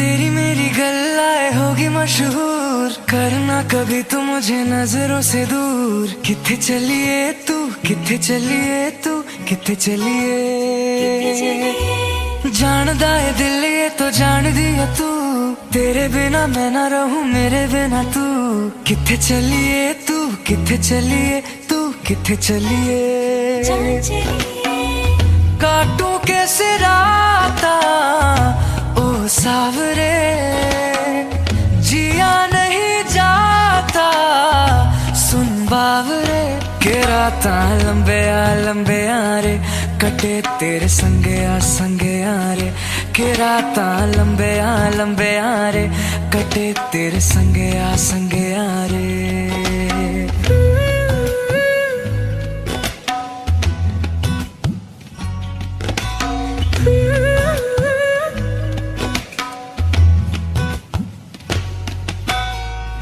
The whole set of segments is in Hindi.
तेरी मेरी गल्लाए होगी मशहूर, करना कभी तू मुझे नजरों से दूर। किथे चलिए तू, किथे चलिए तू, किथे चलिए। जानदा है दिल ये तो जान दिया तू, तेरे बिना मैं ना रहूं मेरे बिना तू। किथे चलिए तू, किथे चलिए तू, किथे चलिए। काटूं कैसे राता ओ सावरे, जिया नहीं जाता सुन बावरे। के राता लंबे रे, कटे तेरे संगे रे। के राता लंबे रे, कटे तेरे संगे रे।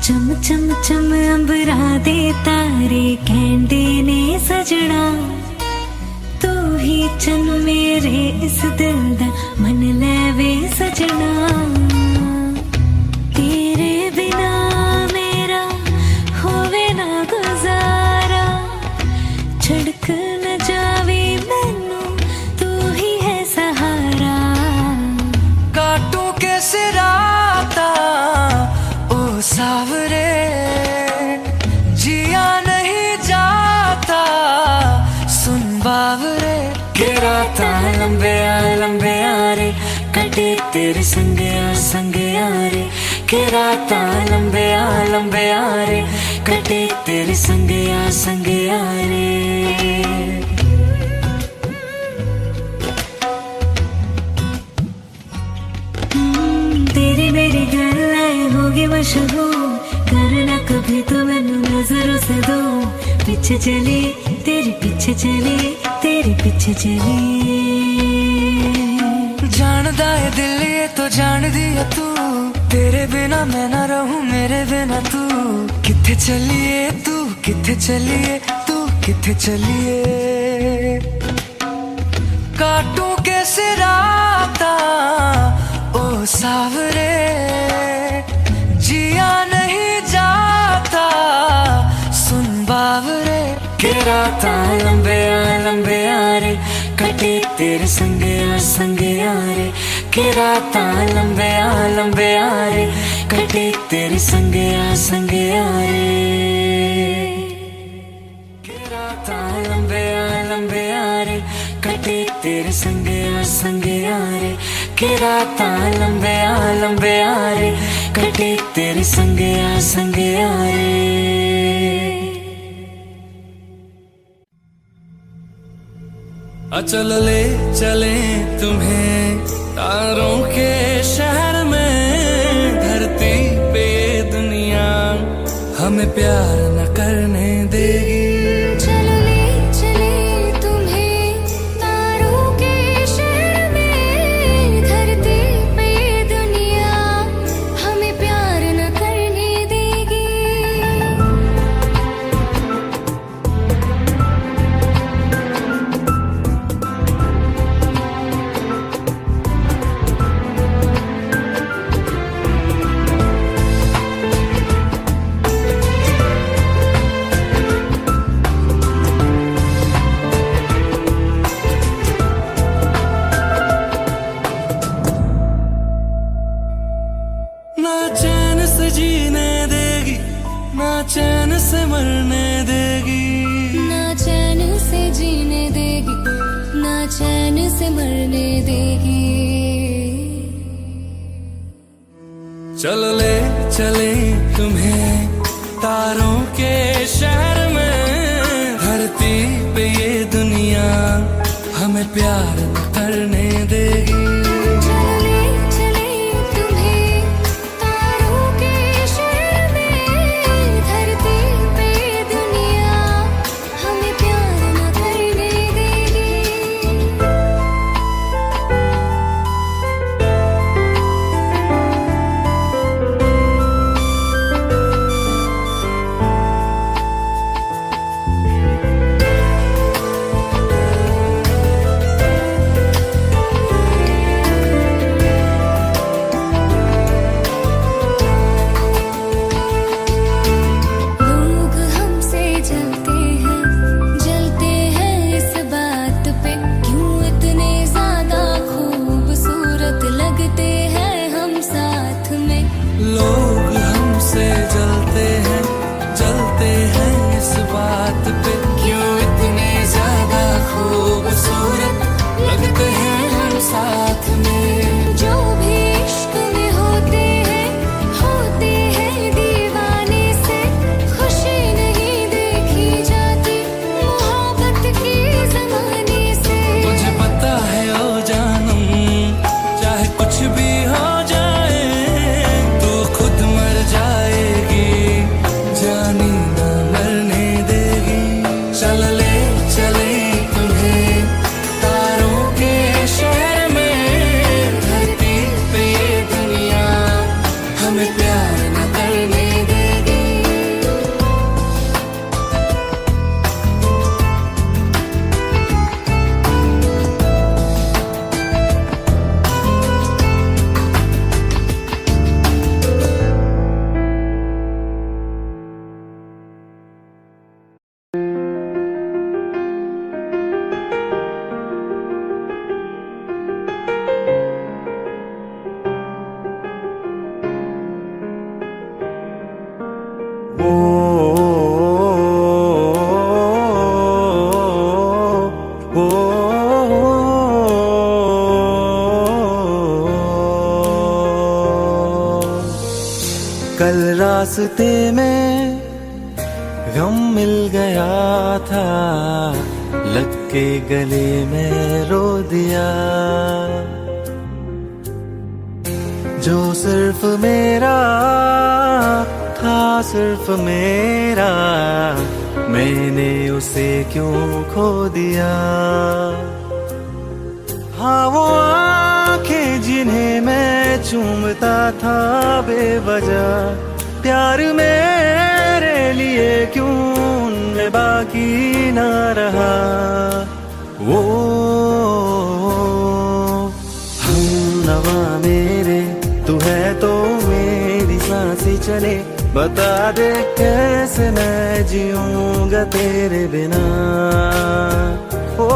चम चम चम अंबरा दे तारे कहंदे ने सजना, तू ही चन मेरे इस दिल दा मन लेवे सजना। तेरे बिना मेरा होवे ना गुजारा, छड़क न जावे मैनू तू ही है सहारा। काटूं कैसे राता ओ सावरे, जिया नहीं जाता सुन बावरे। के राता लंबे रे, कटे तेरे संगे रे। के राता लंबे रे, कटे तेरे संगे रे। तेरी मेरी गल्लाए होगी मशहूर, करना कभी तो मैनू नजरों से दो। पीछे चली तेरे पीछे चली, तेरे पीछे चली। जानदा है दिल ये तो जान दिया तू, तेरे बिना मैं ना रहूं मेरे बिना तू। किथे चलिए तू, किथे चलिए तू, किथे चलिए। काटूं कैसे राता ओ सावरे, जिया नहीं जाता सुन बावरे। के राता लंबे रे, कटे तेरे संगे रे। के राता लंबे रे, कटे तेरे संगे रे। के राता लंबे रे, कटे तेरे संगे रे। के राता लंबे रे, कटे तेरे संगे रे। चल ले चले तुम्हें तारों के शहर में, धरती पे ये दुनिया हमें प्यार न करने देगी। चलो ले चले तुम्हें तारों के शहर में, धरती पे ये दुनिया हमें प्यार न करने देगी। ना चैन से जीने देगी, ना चैन से मरने देगी। ना चैन से जीने देगी, ना चैन से मरने देगी। चल ले चले तुम्हें तारों के शहर में, धरती पे ये दुनिया हमें प्यार न करने देगी। चलो ले चले तुम्हें तारों के शहर में, धरती पे ये दुनिया हमें प्यार न करने देगी। कल रास्ते में गम मिल गया था, लग के गले में रो दिया। जो सिर्फ मेरा था, सिर्फ मेरा, मैंने उसे क्यों खो दिया। हाँ वो आंखें जिन्हें मैं चूमता था बेवजह, प्यार मेरे लिए क्यों उनमें बाकी ना रहा। वो हम नवा मेरे, तू है तो मेरी सांसें चले, बता दे कैसे मैं जीऊंगा तेरे बिना। ओ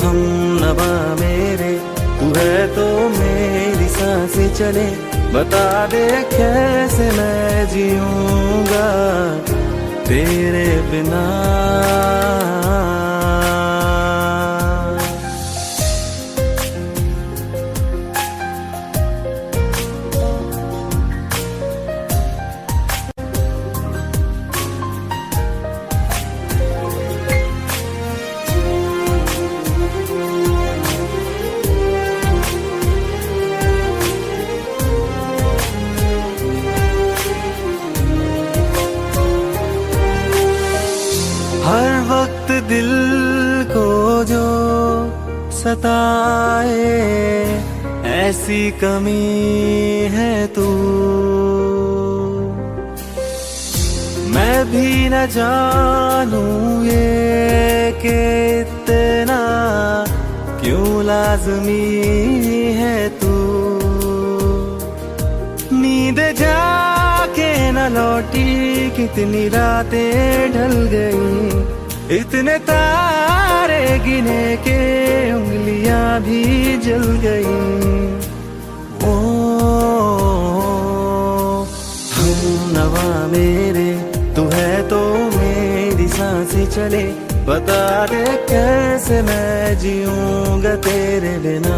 हम नवा मेरे, तू है तो मेरी सांसें चले, बता दे कैसे मैं जीऊंगा तेरे बिना। हर वक्त दिल को जो सताए, ऐसी कमी है तू। मैं भी न जानूं ये कि इतना क्यों लाज़मी है तू। नींद जाके न लौटी, कितनी रातें ढल गई, इतने तारे गिने के उंगलियां भी जल गई। ओ हम नवा मेरे, तू है तो मेरी सांसें चले, बता दे कैसे मैं जीऊंगा तेरे बिना।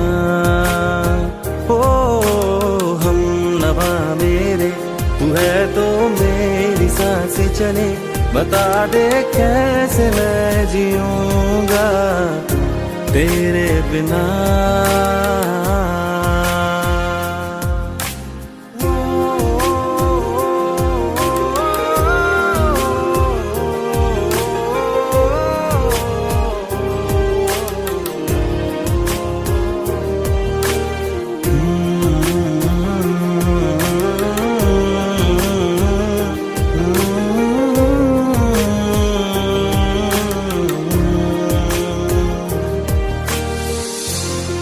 ओ हम नवा मेरे, तू है तो मेरी सांसें चले, बता दे कैसे मैं जीऊंगा तेरे बिना।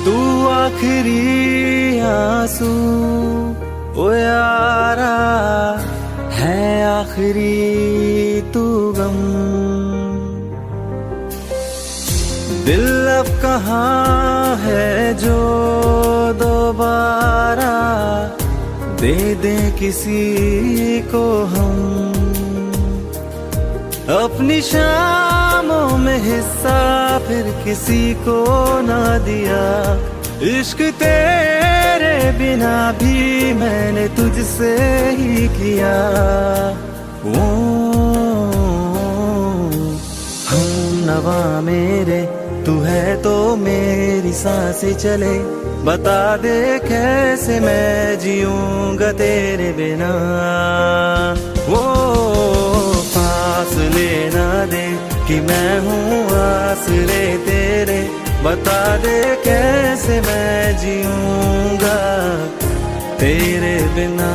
तू आखिरी आंसू ओ यारा है, आखिरी तू गम। दिल अब कहाँ है जो दोबारा दे दे किसी को हम। अपनी शामों में हिस्सा फिर किसी को ना दिया, इश्क तेरे बिना भी मैंने तुझसे ही किया। ओ हम नवा मेरे, तू है तो मेरी सांसें चले, बता दे कैसे मैं जीऊंगा तेरे बिना। वो फासले ना दे कि मैं हूँ आसरे तेरे, बता दे कैसे मैं जीऊंगा तेरे बिना।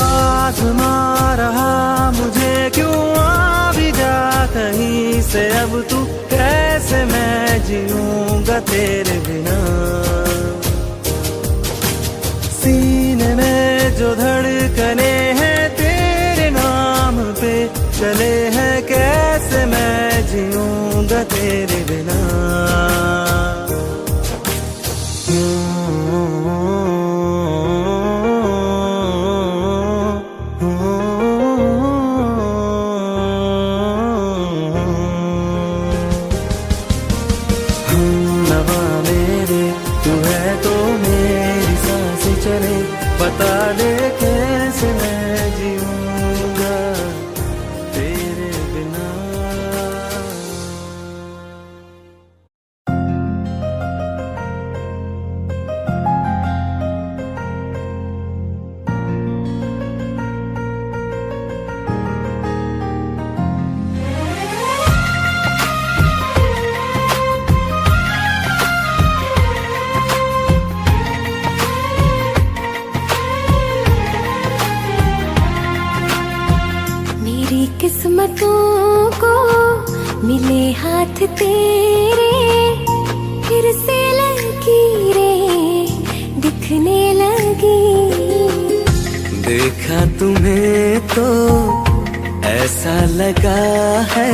आज़मा रहा मुझे क्यों आ भी जा कहीं से, अब तू कैसे मैं जीऊंगा तेरे बिना। सीने में जो धड़कने हैं तेरे नाम पे चले हैं, कैसे मैं जीऊंगा तेरे बिना। देखा तुम्हें तो ऐसा लगा है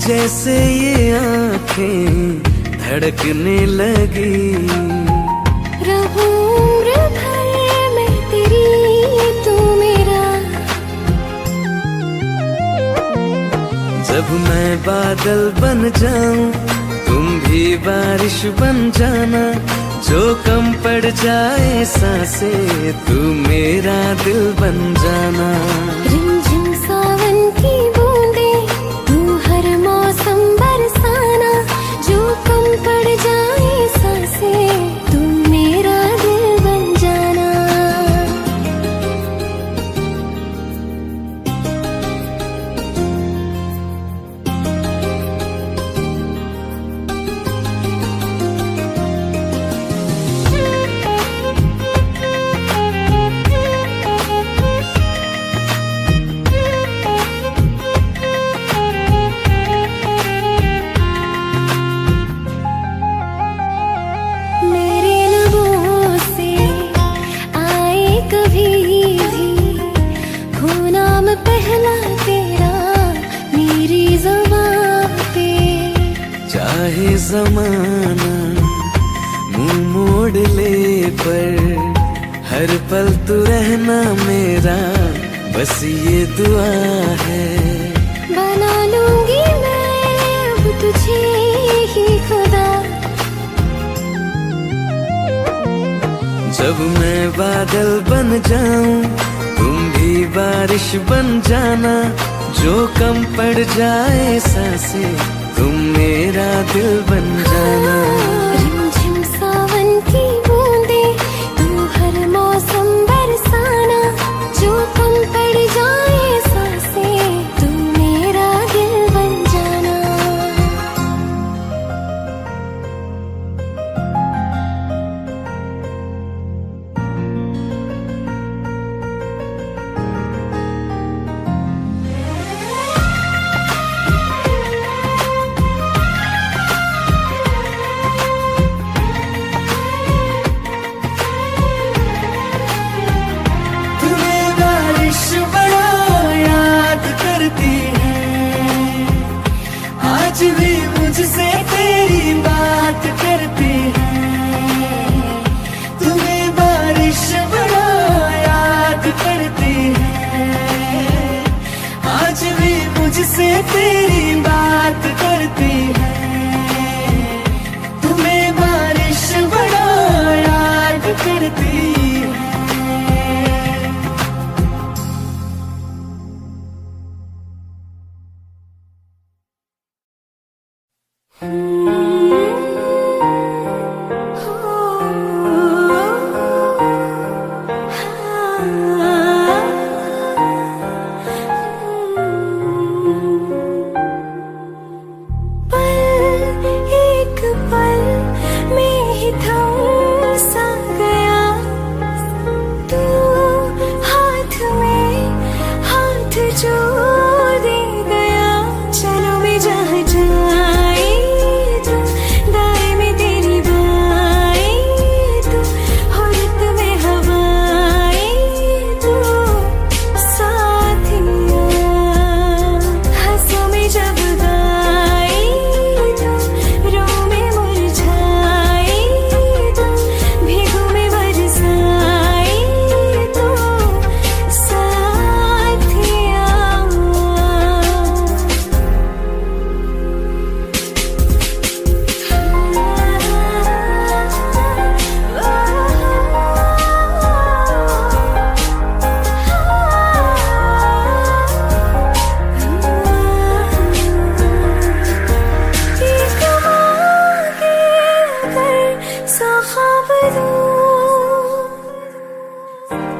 जैसे ये आंखें धड़कने लगी। रहूं उम्र भर मैं तेरी तू मेरा। जब मैं बादल बन जाऊं तुम भी बारिश बन जाना, जो कम पड़ जाए सांसें तू मेरा दिल बन जाना। रिमझिम सावन की बूंदें तू हर मौसम बरसाना, जो कम पड़ जाए सांसें तू मेरा दिल बन जाना। मेरे लबों से आए कभी भी हो नाम पहला तेरा मेरी ज़ुबान पे। चाहे जमाना मुंह मोड़ ले पर हर पल तू रहना मेरा, बस ये दुआ है। बना लूंगी मैं अब तुझे ही खुदा। जब मैं बादल बन जाऊं तुम भी बारिश बन जाना, जो कम पड़ जाए सांसें तुम मेरा दिल बन जाना। रिमझिम सावन की बूंदें तू हर मौसम बरसाना, जो कम पड़ जाए सांसें तू मेरा दिल बन जाना। तुम्हें बारिश बड़ा याद करती है, आज भी मुझसे तेरी बात करती है। तुम्हें बारिश बड़ा याद करती है, आज भी मुझसे तेरी बात करती है। तुम्हें बारिश बड़ा याद करती है। एक पल में ही थम सा गया तू, हाथ में हाथ जो दे गया। चलो मैं जहाँ जाए तू, दाएं में तेरी बाएं तू, होरत में हवाएं तू, साथिया हंसों में जब गाए तू, रो में मुरझाए तू, भीगों में बरसाए तू, साथिया।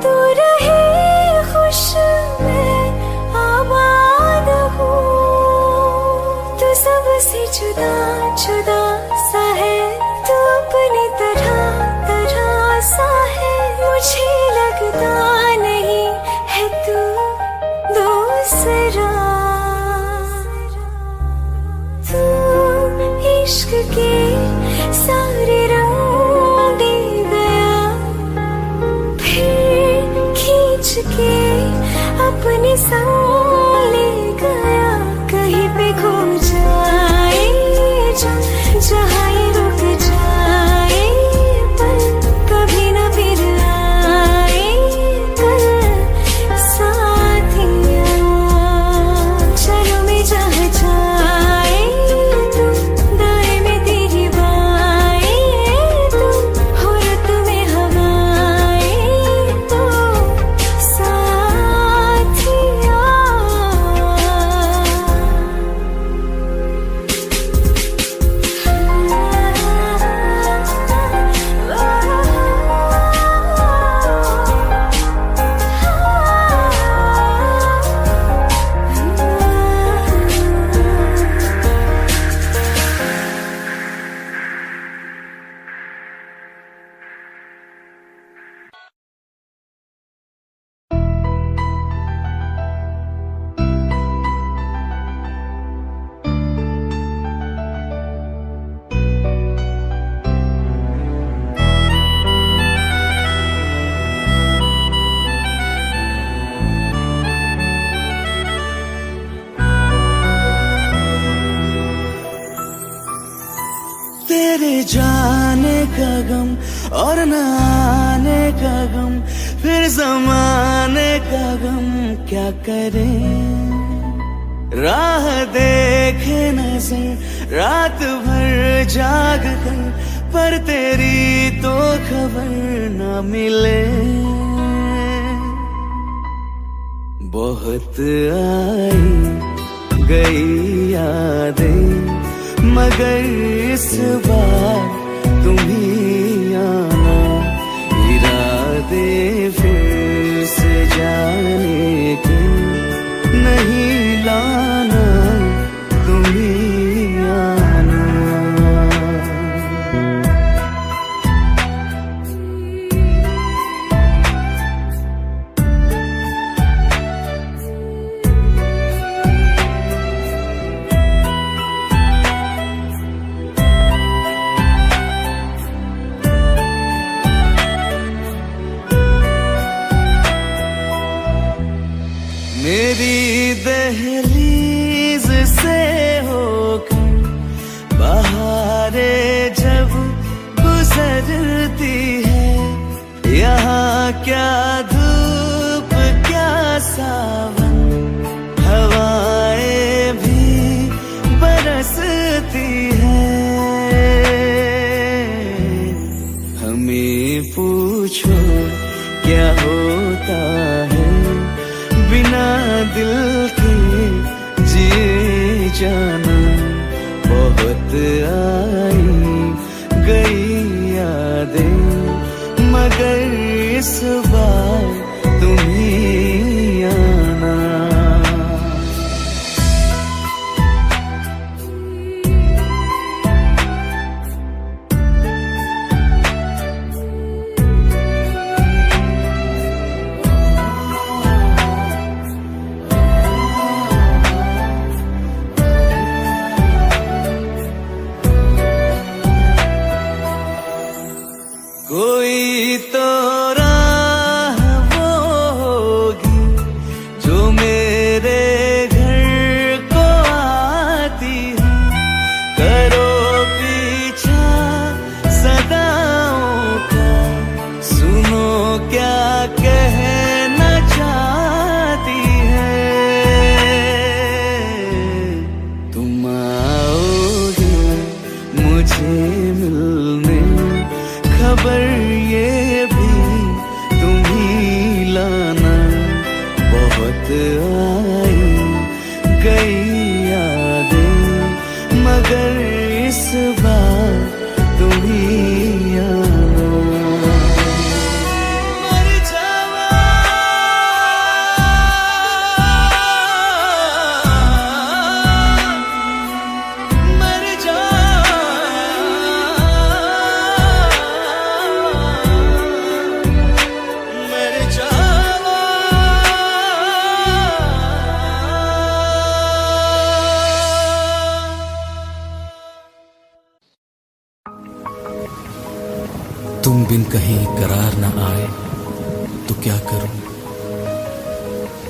तू रहे खुश मैं आबाद हूँ, तू सबसे जुदा जुदा सा है, तू अपनी तरह तरह सा है। मुझे लगता नहीं है तू दूसरा, तू इश्क के सारे रंग दे अपने संग ले गया, कहीं पे खो जाए जो, जहाँ ये रुक जाए पर कभी न फिर आए कल साथिया। चलो मैं जहाँ जाए तू, दाएं में तेरी बाएं तू, हो रत में हवाएं तो साथिया। तेरे जाने का गम और न आने का गम, फिर जमाने का गम क्या करें। राह देखे नजर रात भर जाग कर, पर तेरी तो खबर न मिले। बहुत आई गई यादें, मगर इस बार तुम ही आना। इरादे फिर से जाने के नहीं लाना, तुम ही आना। मेरी दहलीज से होकर बहारें जब गुजरती है, यहाँ क्या धूप क्या सावन, हवाएं भी बरसती है। हमें पूछो क्या होता है बिना दिल के जिए जाना। बहुत आई गई यादें, मगर इस बार तुम ही आना। कोई तो राह वो होगी जो मेरे घर को आती है। करो पीछा सदाओं का, सुनो क्या कहना चाहती है। तुम आओगे मुझे मिलने, खबर ये भी तुम ही लाना। बहुत आई गई यादें, मगर इस बार तुम ही आना। मर जावा, मर जावा, मर जावा। तुम बिन कहीं करार न आए तो क्या करूं।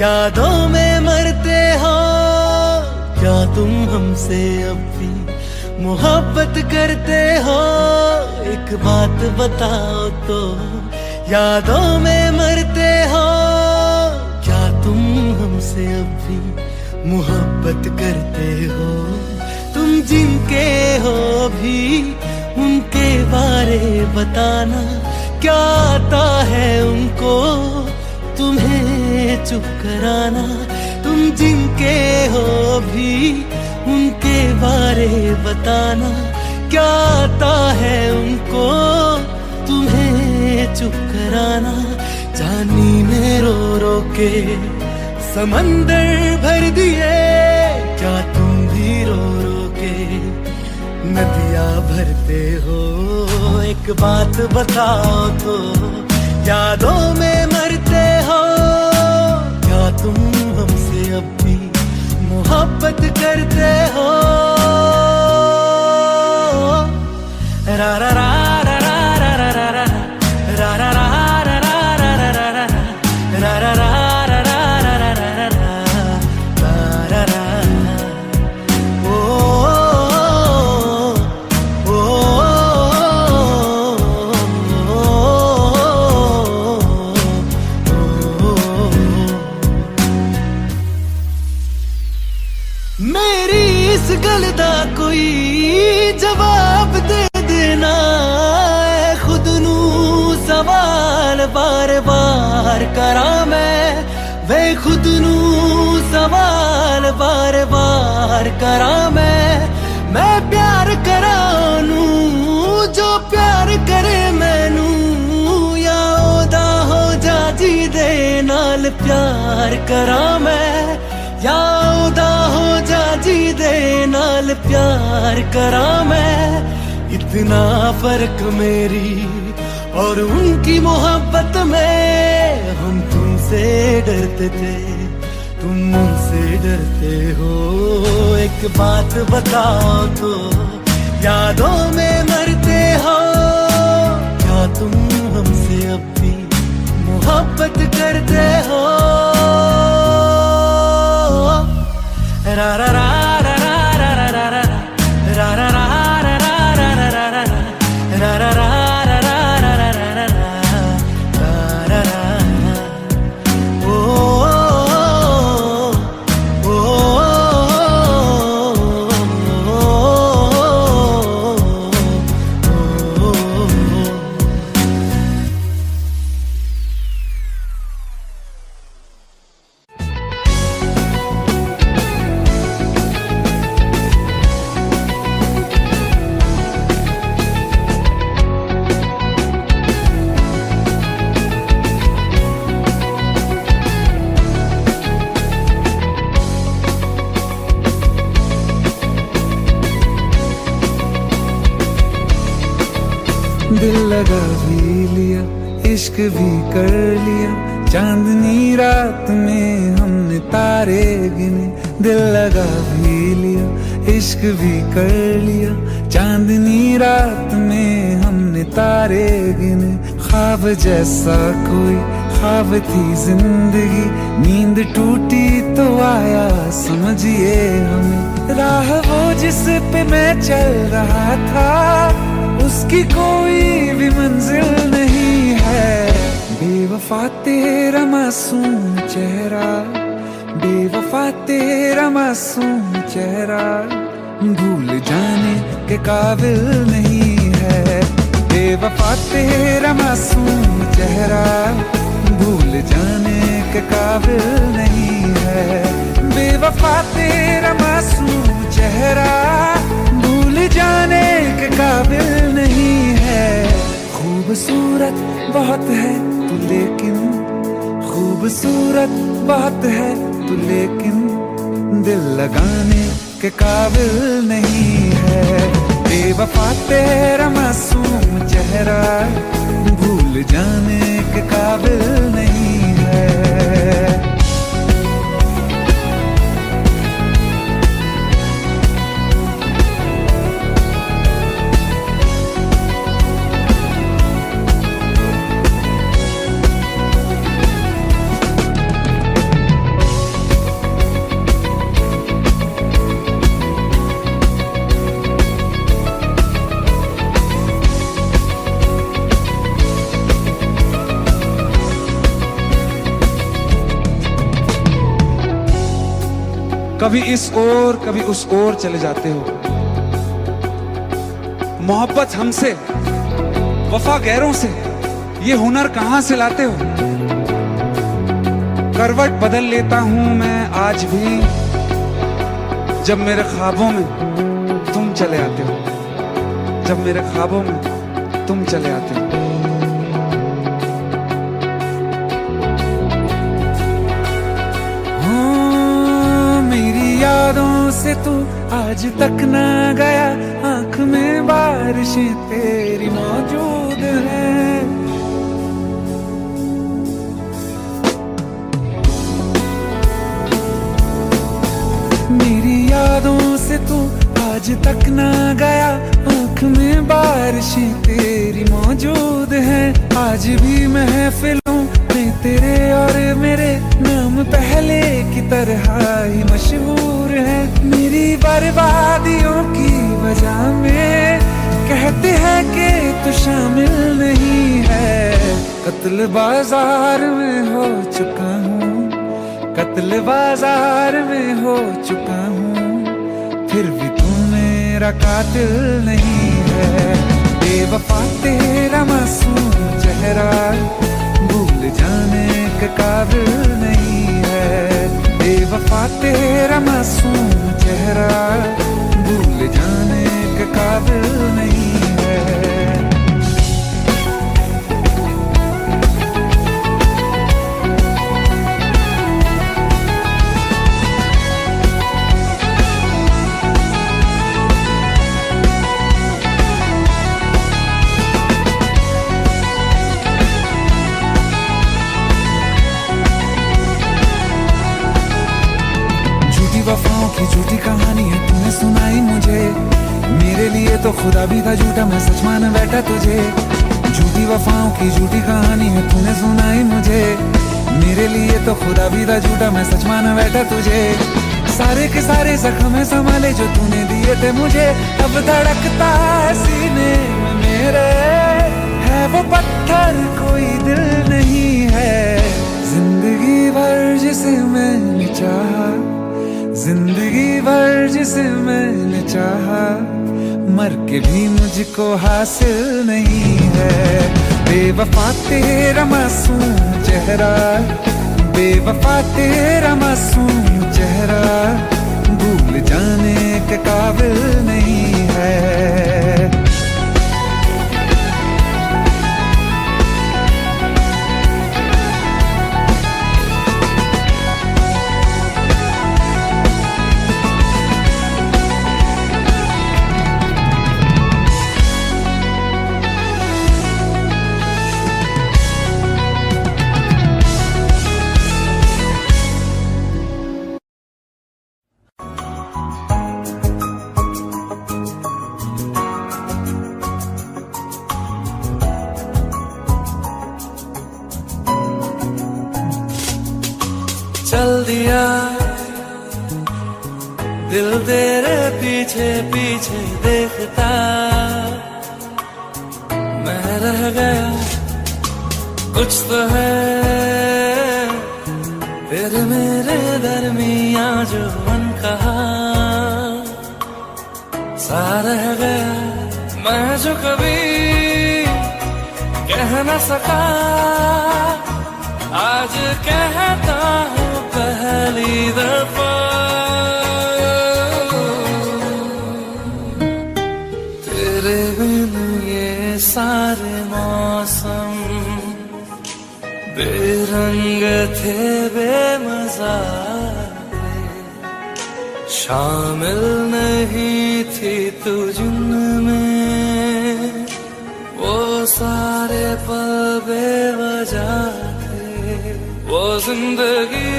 यादों में मरते हो क्या तुम हमसे अब भी मोहब्बत करते हो? एक बात बताओ तो, यादों में मरते हो क्या तुम हमसे अब भी मोहब्बत करते हो? तुम जिनके हो भी उनके बारे बताना, क्या आता है उनको तुम्हें चुप कराना? तुम जिनके हो भी उनके बारे बताना, क्या आता है उनको तुम्हें चुप कराना? जानी में रो रो के समंदर भर दिए, क्या तुम भी रो रो के नदियाँ भरते हो? एक बात बताओ तो, यादों में मरते हो क्या तुम हमसे अब भी मोहब्बत करते हो? रा रा रा रा रा रा रा रा रा रा रा रा रा रा रा मेरी इस गल दा कोई जवाब दे देना, खुद नू सवाल बार बार करा मैं, वे खुद नू सवाल बार बार करा मैं प्यार करा नू जो प्यार करे मैनू, या ओदा हो जा जी दे नाल प्यार करा मैं, या ओदा हो जा जी दे नाल प्यार करा मैं। इतना फर्क मेरी और उनकी मोहब्बत में, हम तुमसे डरते थे तुम उनसे डरते हो। एक बात बताओ तो, यादों में मरते हो क्या तुम हमसे अब भी मोहब्बत करते हो? रा रा रा रा रा रा रा रा रा रा रा रा रा रा रा रा रा रा रा दिल लगा भी लिया, इश्क भी कर लिया, चांदनी रात में हमने तारे गिने। दिल लगा भी लिया, इश्क भी कर लिया, चांदनी रात में हमने तारे गिने। ख्वाब जैसा कोई ख्वाब थी जिंदगी, नींद टूटी तो आया समझिए हमें। राह वो जिस पे मैं चल रहा था, उसकी कोई भी मंजिल नहीं है। बेवफा तेरा मासूम चेहरा, बेवफा तेरा मासूम चेहरा, भूल जाने के काबिल नहीं है। बेवफा तेरा मासूम चेहरा, भूल जाने के काबिल नहीं है। बेवफा तेरा मासूम चेहरा, भूल जाने के काबिल नहीं है। खूबसूरत बहुत है तू लेकिन, खूबसूरत बहुत है तू लेकिन, दिल लगाने के काबिल नहीं है। बेवफा तेरा मासूम चेहरा, भूल जाने के काबिल नहीं है। कभी इस ओर कभी उस ओर चले जाते हो। मोहब्बत हमसे, वफा गैरों से, ये हुनर कहां से लाते हो? करवट बदल लेता हूं मैं आज भी, जब मेरे ख्वाबों में तुम चले आते हो, जब मेरे ख्वाबों में तुम चले आते हो। मेरी यादों से तू आज तक ना गया, आंख में बारिशें तेरी मौजूद हैं। मेरी यादों से तू आज तक ना गया, आंख में बारिशें तेरी मौजूद हैं। आज भी महफिलों में तेरे और मेरे नाम पहले की तरह ही मशहूर है। मेरी बर्बादियों की वजह में कहते हैं कि तू शामिल नहीं है। कत्ल बाजार में हो चुका हूँ, कत्ल बाजार में हो चुका हूँ, फिर भी तू मेरा कातिल नहीं है। बेवफा तेरा मासूम चेहरा भूल जाने के काबिल नहीं है। बेवफा तेरा मासूम चेहरा भूल जाने के काबिल नहीं है। वफाओं की झूठी कहानी है तूने सुनाई मुझे, मेरे लिए तो खुदा भी था झूठा, मैं सच मान बैठा तुझे। झूठी वफाओं की झूठी कहानी है तूने सुनाई मुझे, मेरे लिए तो खुदा भी था झूठा, मैं सच मान बैठा तुझे। सारे के सारे जख्म संभाले जो तूने दिए थे मुझे, अब धड़कता है सीने में मेरे, है वो पत्थर कोई दिल नहीं है। जिंदगी भर जिसे मैंने चाहा, जिंदगी भर जिसे मैंने चाहा, मर के भी मुझको हासिल नहीं है। बेवफा तेरा मासूम चेहरा, बेवफा तेरा मासूम चेहरा भूल जाने के काबिल नहीं है। चल दिया दिल तेरे पीछे पीछे देखता, मैं रह गया कुछ तो है तेरे मेरे दरमिया जो मन कहा, सा रह गया मैं जो कभी कह न सका, आज कहता हूँ पहली दफा। तेरे बिन ये सारे मौसम बेरंग थे बेमजा थे, शामिल नहीं थी तू जिनमें, वो सारे पल बेवजह थे, वो जिंदगी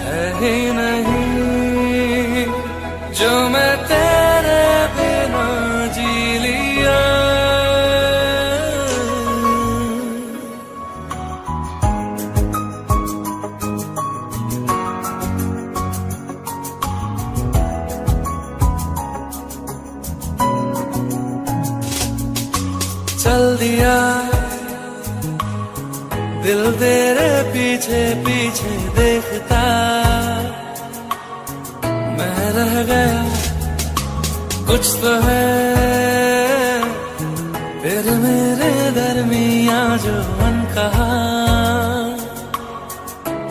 है ही नहीं जो मैं तेरे बिना जी लिया। चल दिया दिल तेरे पीछे पीछे देखता, रह गया कुछ तो है तेरे मेरे दरमिया जो अनकहा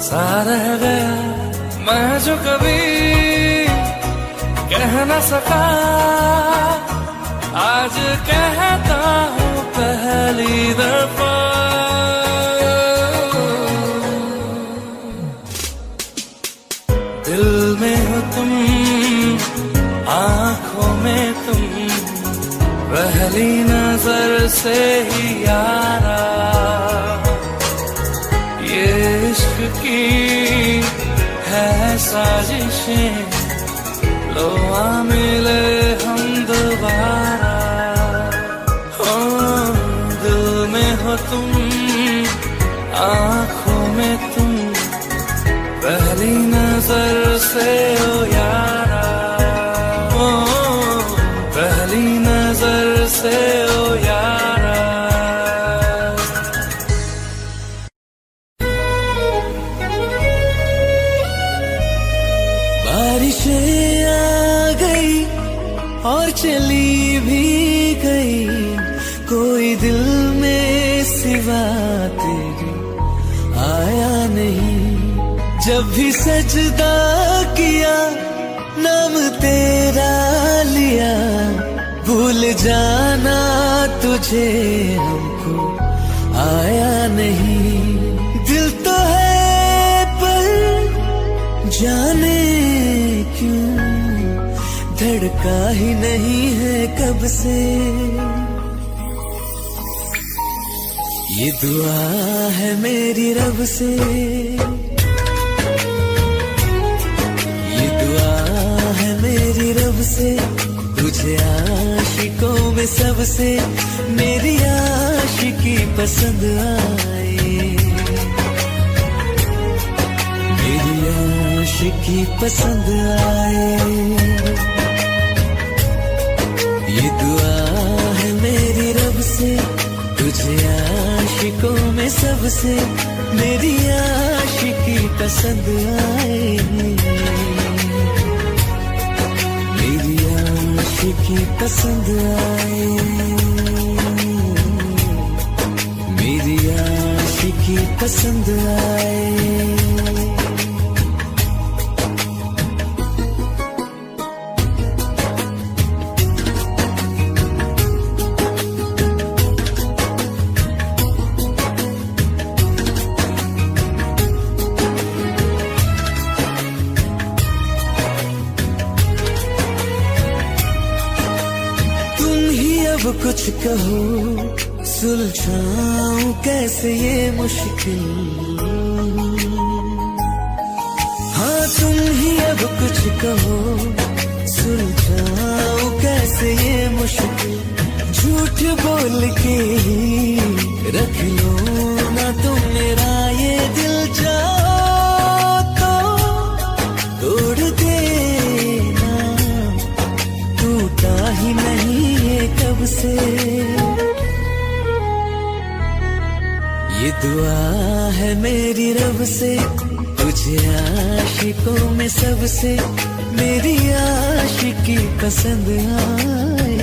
सा रह गया मैं जो कभी कह न सका आज कहता हूँ पहली दफा दिल में हो तुम आंखों में तुम पहली नजर से ही यारा ये इश्क की है साजिशें लो आ मिले हम दोबारा हो दिल में हो तुम आंखों में तुम पहली नजर से ओ यारा ओ पहली नजर से ओ यारा बारिशें आ गई और चली भी गई कोई दिल में सिवा तेरे आया नहीं जब भी सजदा किया नाम तेरा लिया भूल जाना तुझे हमको आया नहीं दिल तो है पर जाने क्यों धड़का ही नहीं है कब से ये दुआ है मेरी रब से मेरी रब से तुझे आशिकों में सबसे मेरी आशिकी पसंद आए मेरी आशिकी पसंद आए ये दुआ है मेरी रब से तुझे आशिकों में सबसे मेरी आशिकी पसंद आए की पसंद आए मेरी आशिकी पसंद आए अब कुछ कहो सुलझाऊं कैसे ये मुश्किल हाँ तुम ही अब कुछ कहो सुलझाऊं कैसे ये मुश्किल झूठ बोल के रख लो ना तुम मेरा ये दिल जाओ तो तोड़ देना टूटा ही नहीं कब से ये दुआ है मेरी रब से तुझे आशिकों में सबसे मेरी आशिकी पसंद आए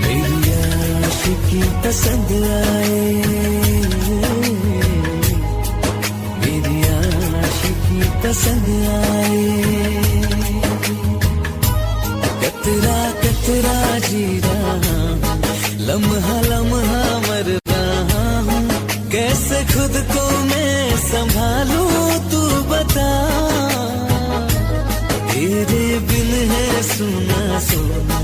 मेरी आशिकी पसंद आए मेरी आशिकी पसंद आए कतरा कतरा जी रहा हूँ लम्हा लम्हा मर रहा हूँ कैसे खुद को मैं संभालूं तू बता तेरे बिन है सुना सोना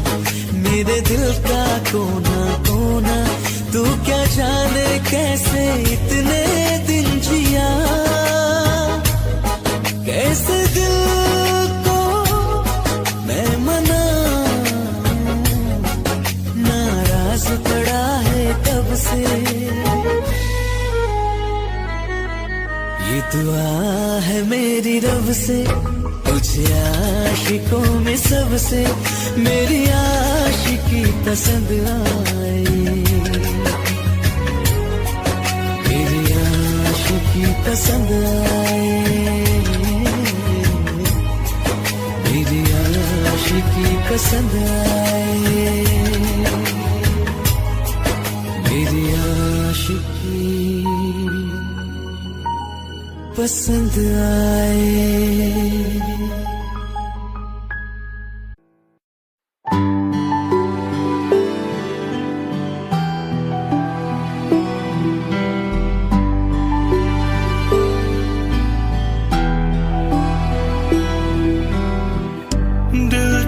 मेरे दिल का कोना कोना तू क्या जाने कैसे इतने दिन जिया कैसे दिल पड़ा है तब से ये दुआ है मेरी रब से तुझे आशिकों में सबसे मेरी आशिकी पसंद आए मेरी आशिकी पसंद आए आशिकी पसंद आए, मेरी आशिकी पसंद आए।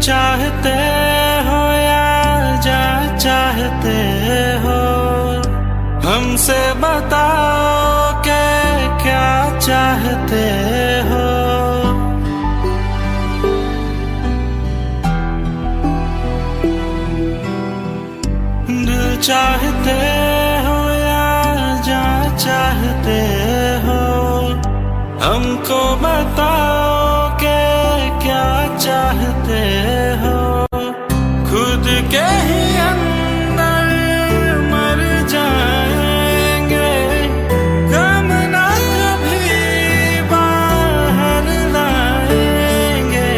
चाहते हो या जा चाहते हो, हमसे बताओ कि क्या चाहते हो। दिल चाहते हो या जा चाहते हो, हमको बताओ कि क्या चाहते हो। खुद के ही अंदर मर जाएंगे, गम ना कभी बाहर लाएंगे।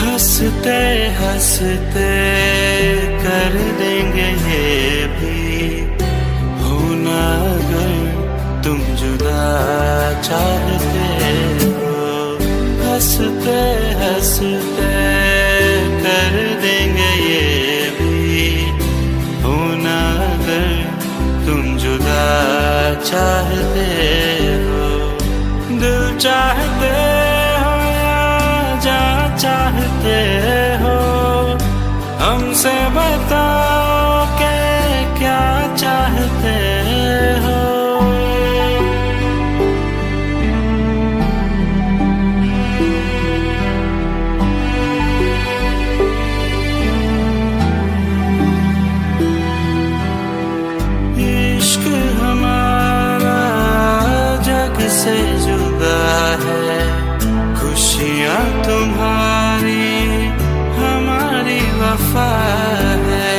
हंसते हंसते कर देंगे ये भी, होना अगर तुम जुदा चाहते हो। हंसते हंसते कर देंगे ये भी, होना अगर तुम जुदा चाहते हो। दिल चाहते हो या जा चाहते हो, हमसे बताओ कि क्या चाहते हो। से जुदा है, खुशियाँ तुम्हारी हमारी वफा है।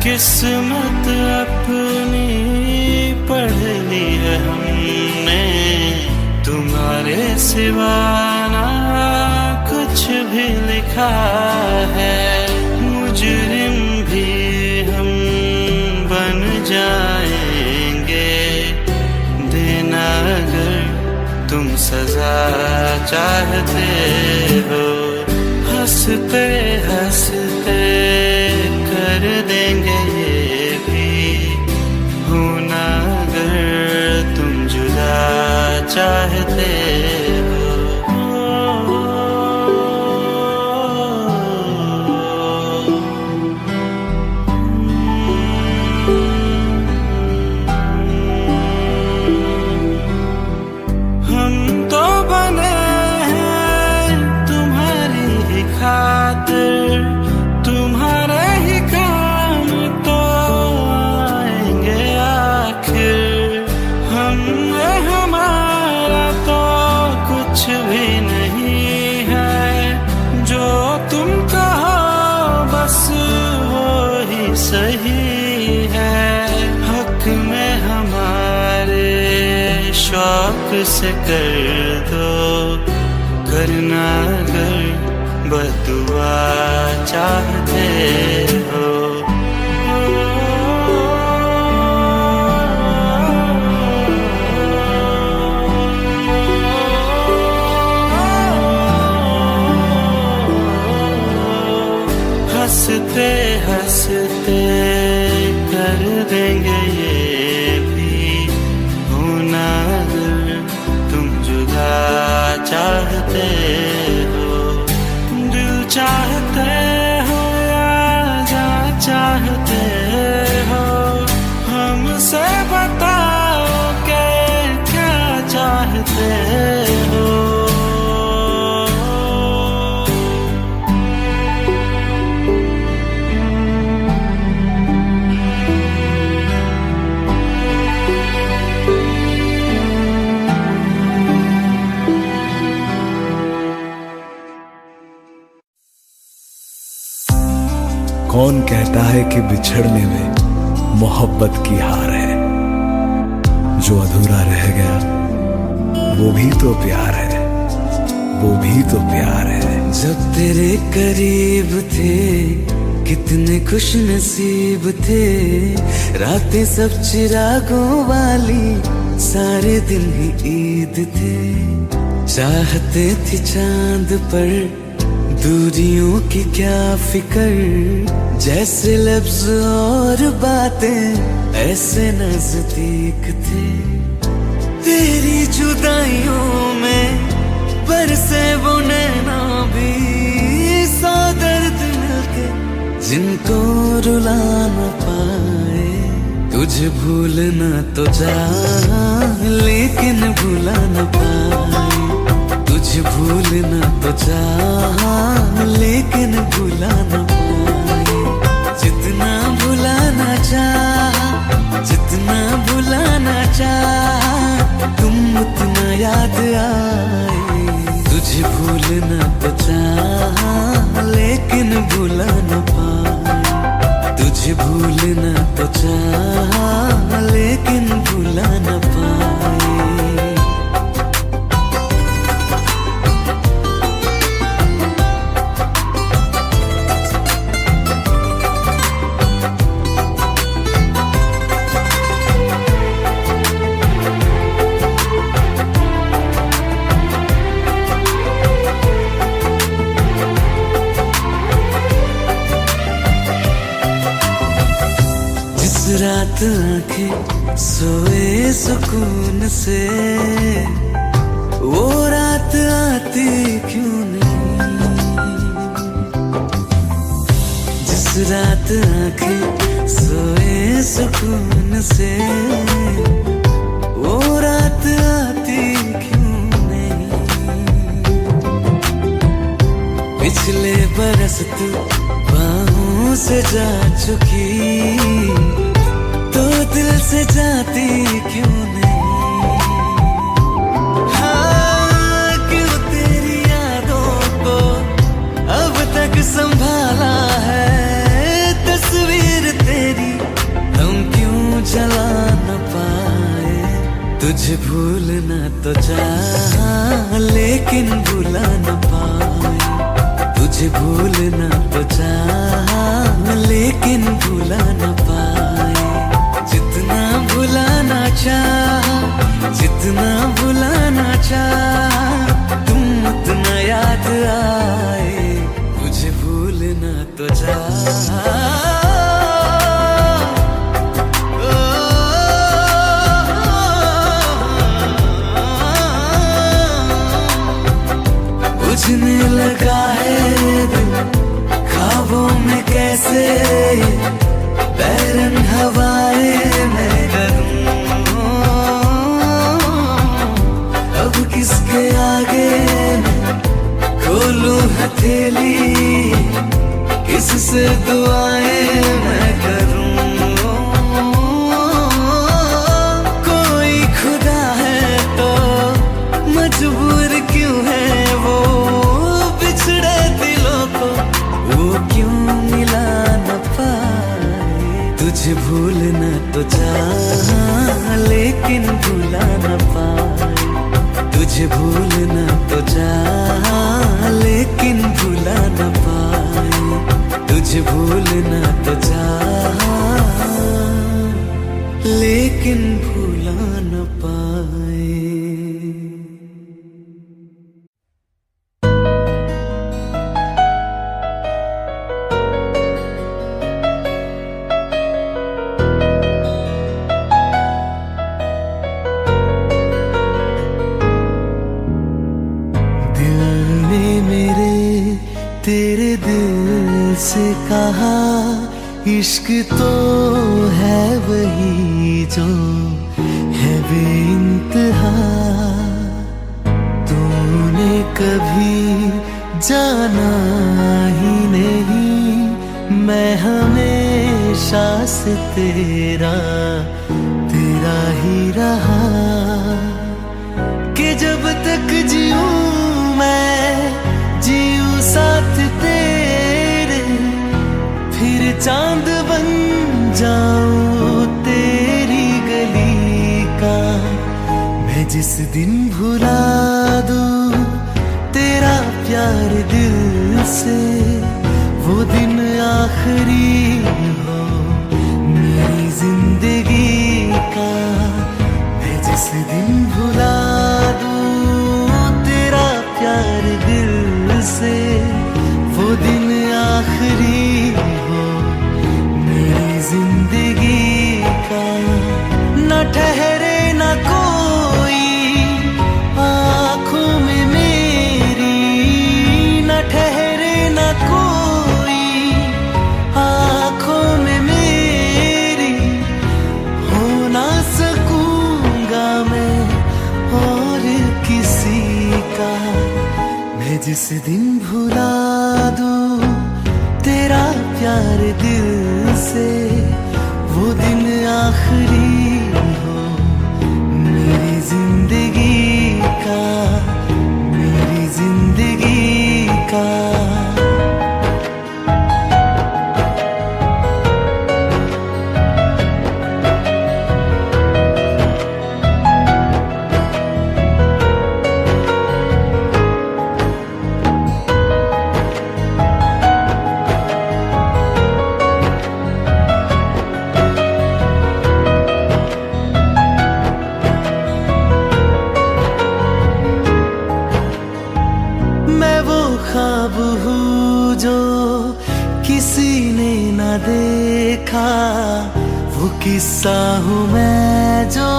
किस्मत अपनी पढ़ ली है हमने, तुम्हारे सिवा ना कुछ भी लिखा है। मुजरिम भी हम बन जाएंगे, देना अगर तुम सजा चाहते हो। हंसते हंसते कर देंगे ये भी, होना अगर तुम जुदा चाहते हो। तुम्हारे ही काम तो आएंगे आखिर, हम हमारा तो कुछ भी नहीं है। जो तुम कहो बस वो ही सही है। हक में हमारे शौक से कर दो, करना अगर बदुआ चाहते हो। हंसते हंसते कर देंगे ये भी, होना अगर तुम जुदा चाहते हो। चाहते हो या जा चाहते हो, हमसे बताओ कि क्या चाहते हो। कौन कहता है कि बिछड़ने में मोहब्बत की हार है, जो अधूरा रह गया वो भी तो प्यार है। वो भी तो प्यार है। जब तेरे करीब थे कितने खुश नसीब थे, रातें सब चिरागों वाली, सारे दिन ही ईद थे। चाहते थे चांद पर दूरियों की क्या फिकर, जैसे लफ्ज और बातें ऐसे नजदीक थे। तेरी जुदाइयों में बरसे वो नैना भी, सौ दर्द मिलके जिनको रुला न पाए। तुझे भूलना तो चाह लेकिन भुला न पाए, तुझे भूलना तो चाह लेकिन भुला न पाए। जितना भुलाना चाह, जितना भुलाना चाह, तुम उतना याद आए। तुझे भूलना तो चाह लेकिन भुला न पाए, तुझे भूलना तो चाह लेकिन भुला न पाए। रात आंखें सोए सुकून से, वो रात आती क्यों नहीं। जिस रात आंखें सोए सुकून से, वो रात आती क्यों नहीं। पिछले बरस तू बाहों से जा चुकी, तो दिल से जाती क्यों नहीं। हाँ, क्यों तेरी यादों को अब तक संभाला है, तस्वीर तेरी हम क्यों जला न पाए। तुझे भूलना तो चाह लेकिन भुला न पाए, तुझे भूलना तो चाह लेकिन भुला न पाए। जितना भुलाना चाह, जितना भुलाना चाह, तुम उतना याद आए। तुझे भूलना तो चाह, बुझने लगा है दिल ख्वाबों में कैसे, बैरन हवाएं मैं करूं। अब किसके आगे मैं खोलूं हथेली, किससे दुआएं मैं करूं। कोई खुदा है तो मजबूर क्यों है वो, बिछड़े दिलों को वो क्यों मिला न पाए। तुझे भूलना तो चाह लेकिन भुला न पाए, तुझे भूलना तो चाह लेकिन भुला न पाए। तुझे भूलना तो चाह लेकिन भुला न पाए। तेरे दिल से कहा इश्क तो है वही जो है बेइंतहा। तूने कभी जाना ही नहीं, मैं हमेशा से तेरा तेरा ही रहा। कि जब तक जीऊं मैं जीऊं साथ तेरे, फिर चांद बन जाऊं तेरी गली का। मैं जिस दिन भुला दूं तेरे प्यार दिल से वो दिन आखिरी हो मेरी जिंदगी का। मैं जिस दिन भुला दूं तेरा प्यार दिल से वो दिन आखिरी हो मेरी जिंदगी का। न ठहरे न कोई आँखों में मेरी, न ठहरे न कोई आँखों में मेरी, हो ना सकूंगा मैं और किसी का। मैं जिस दिन भुला दूं तेरा प्यार दिल से वो दिन आखिरी हो मेरी जिंदगी का, मेरी जिंदगी का। ख्वाब हूँ जो किसी ने न देखा, वो किस्सा हूँ मैं जो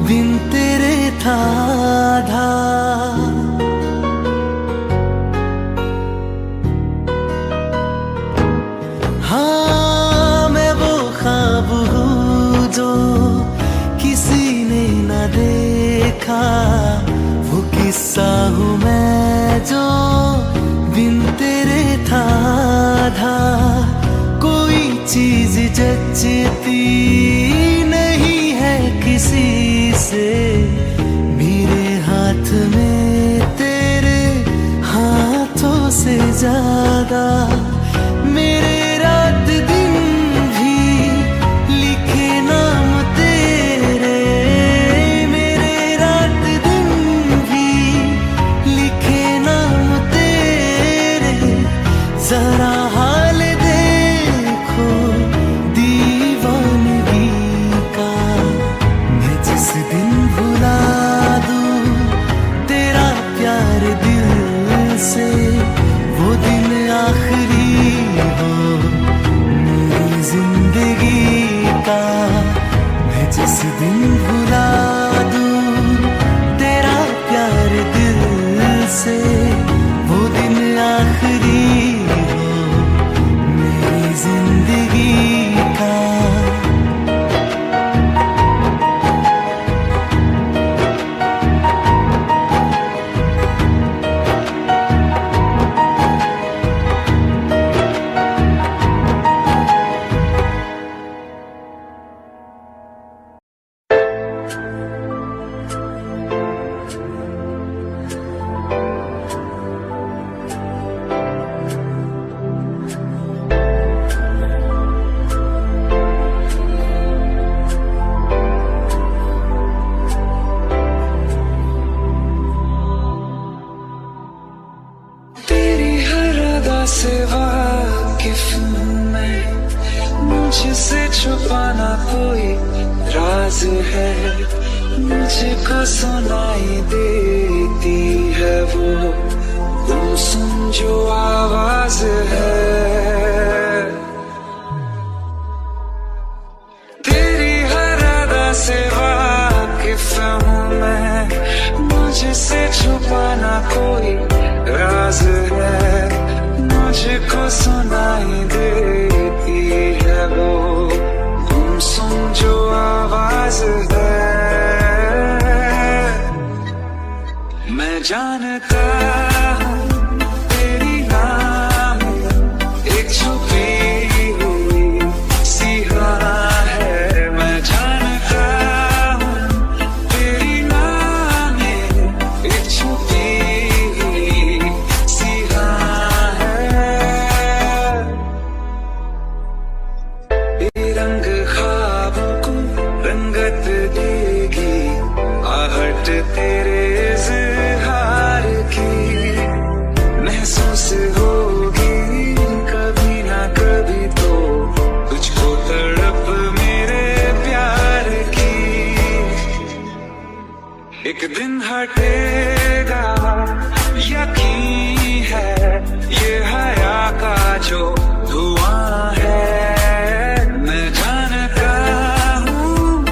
बिन तेरे था आधा। हाँ मैं वो ख्वाब हूँ जो किसी ने न देखा, वो किस्सा हूँ मैं जो बिन तेरे था आधा। कोई चीज जचती नहीं है किसी से मेरे हाथ में तेरे हाथों से ज्यादा। मेरे रात दिन भी लिखे नाम तेरे, मेरे रात दिन भी लिखे नाम तेरे। जरा हाल देखो दीवानगी का। मैं जिस दिन भुला दूं तेरा प्यार दिल से वो दिन आखिरी हो मेरी जिंदगी का। मैं जिस दिन भुला दूं तेरा प्यार दिल से वो दिन आखिरी हो मेरी जिंदगी का। तेरी हर अदा से वाकिफ हूँ मैं, मुझसे छुपाना कोई राज है। मुझको सुनाई देती है वो गुमसुम जो आवाज है। तेरी हर अदा से वाकिफ हूँ मैं, मुझसे छुपाना कोई राज है। मुझको सुनाई देती है वो गुमसुम जो आवाज है। मैं जानता हूँ तेरी नाम एक छुपी हुई सी राह है। मैं जानता हूँ तेरी नाम एक छुपी हुई सी राह है। ये रंग ख्वाबों को रंगत देगी आहट तेरे इज़हार की। जो धुआं है मैं जानता हूँ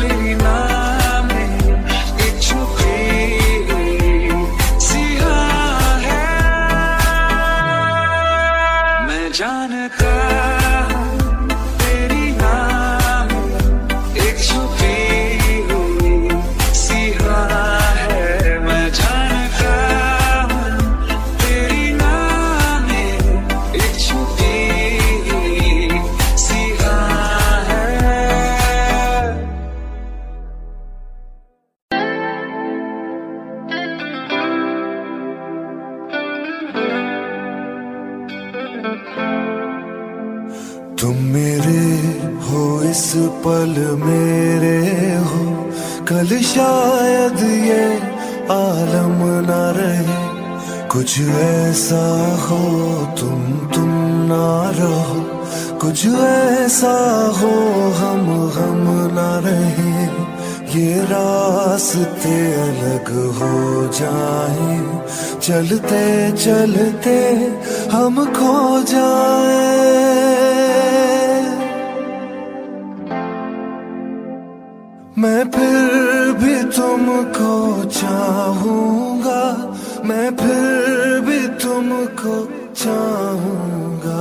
मेरी नाम एक छुपी सिया है मैं जानता हूँ तेरी नाम एक छुपी हुई सिया है मैं जानता हूँ तेरी नाम एक छुपी हुई सिया है तुम मेरे हो इस पल मेरे हो कल शायद ये आलम ना रहे कुछ ऐसा हो तुम ना रहो कुछ ऐसा हो हम ना रहे ये रास्ते अलग हो जाए चलते चलते हम खो जाए मैं फिर भी तुमको चाहूंगा मैं फिर भी तुमको चाहूंगा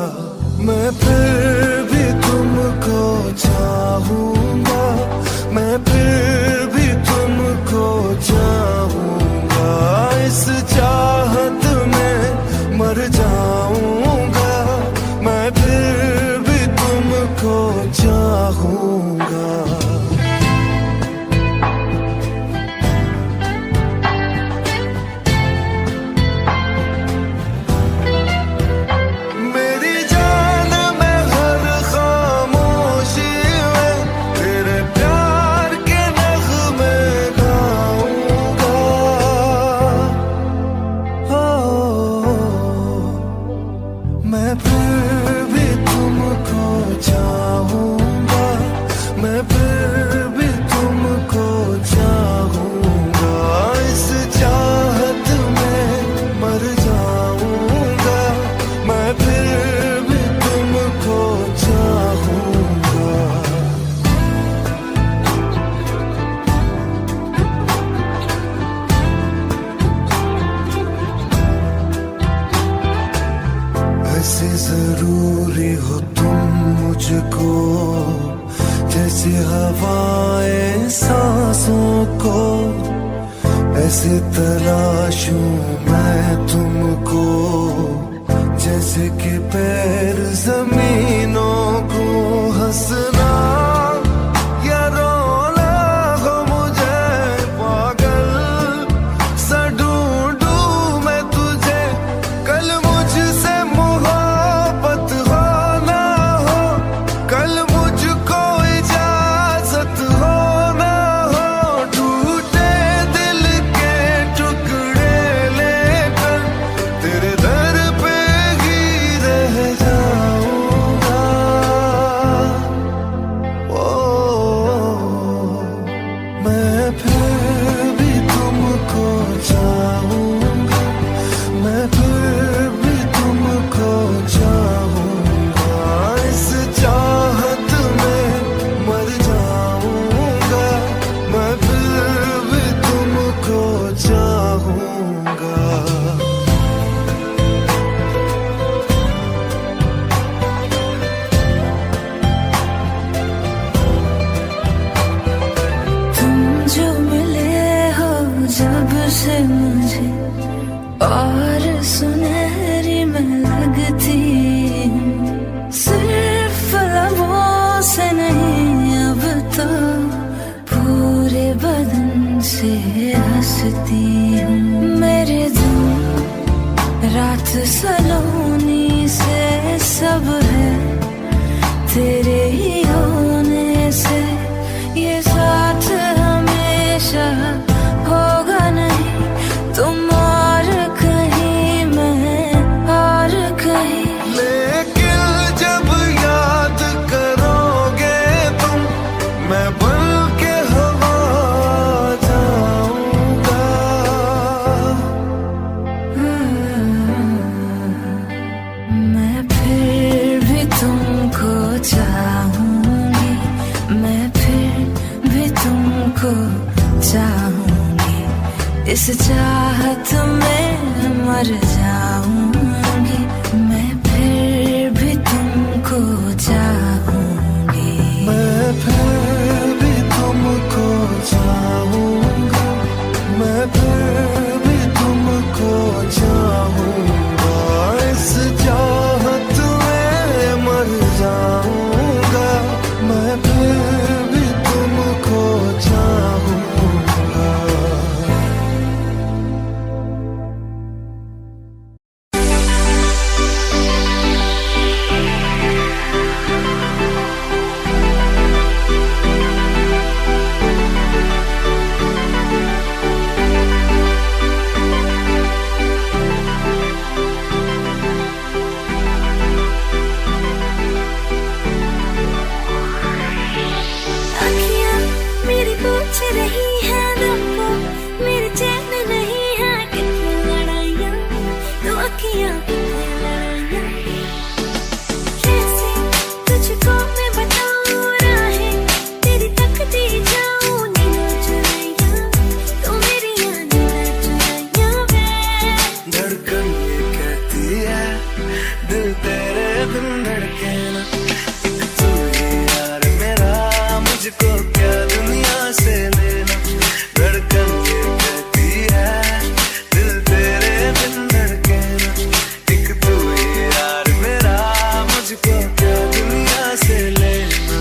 मैं फिर भी तुमको चाहूंगा मैं फिर भी तुमको चाहूंगा इस चाहत में मर जाऊंगा मैं फिर भी तुमको चाहूंगा मेरी जान मैं हर खामोशी में तेरे प्यार के नग़्मे गाऊंगा मैं फिर भी तुमको चाहूंगा मैं फिर भी तुमको चाहूंगा इस चाहत में मर जाऊंगा मैं फिर भी तुमको चाहूंगा ऐसे जरूरी हो तुम मुझको जैसे हवाएं सांसों को ऐसे तलाशूं मैं तुमको जैसे कि पैर जमीनों को हंसना या रोना हो मुझे पागल सा ढूंढूं मैं तुझे कल मुझसे मोहब्बत हो ना हो कल मुझको इजाजत हो ना हो टूटे दिल के टुकड़े लेकर तेरे दर पे ही रह जाऊं तुमको चाहूंगी, मैं फिर भी तुमको चाहूंगी, इस चाहत में मर जाऊंगी, मैं फिर भी तुमको चाहूंगी। मैं फिर भी तुमको चाहूंगा, मैं फिर भी तुमको चाहूंगा, इस चाहत में मर जाऊंगा, मैं फिर भी तुमको चाहूंगा। अखियाँ मेरी पूछ रही है दिल को, मेरे चैन नहीं है, कितनी लड़ाइयाँ तो अखियाँ कितनी लड़ाइयाँ, कैसे तुझको मैं बताऊँ राहें तेरी तकती जाऊँ, नींद चुराइयाँ तो मेरी याद चुराइयाँ वे। धड़कन ये कहती है दिल तेरे बिन धड़के ना, एक तू ही यार मेरा, मुझको क्या दुनिया से लेना। धड़कन ये कहती है दिल तेरे बिन धड़के ना, एक तू ही यार मेरा, मुझको क्या दुनिया से लेना।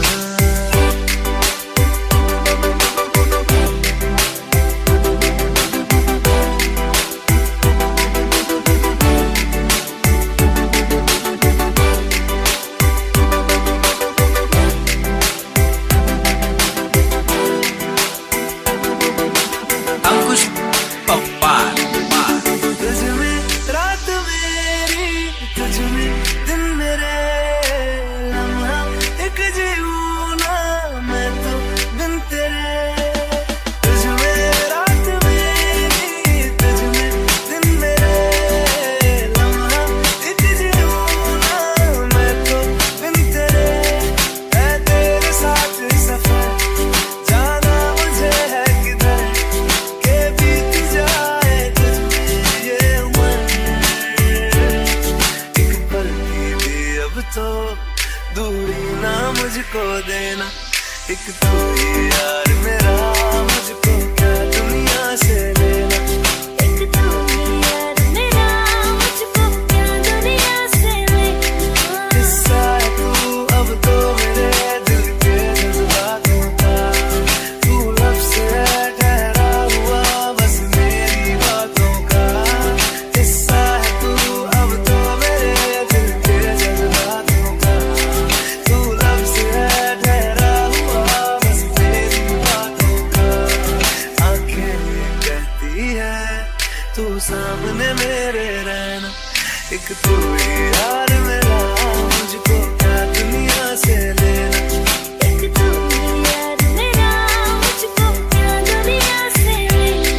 अंकुश पप्पार तुझ में रात मेरी, तुझ में दिन मेरे, लम्हा एक जीऊँ ना मैं तो बिन तेरे। तुझ में रात मेरी, तुझ में दिन मेरे, लम्हा एक जीऊँ ना मैं तो बिन तेरे। है तेरे साथ सफर, जाना मुझे है किधर, के बीत जाए तुझ में ये उम्र। एक पल की भी अब तो दूरी ना मुझको देना, एक तू ही यार मेरा, मुझको क्या दुनिया से लेना। एक तू ही यार मेरा, मुझको क्या दुनिया से लेना। किस्सा है तू अब तो मेरे दिल के जज्बातों का, तू लफ्ज़ है ठहरा हुआ बस मेरी बातों का। किस्सा है तू अब तो मेरे दिल के जज्बातों का, तू लफ्ज़ है ठहरा हुआ बस मेरी बातों का। आंखें ये कहती है तू सामने मेरे रहना, एक तू ही यार मेरा, मुझको क्या दुनिया से लेना। एक तू ही यार मेरा, मुझको क्या दुनिया से लेना।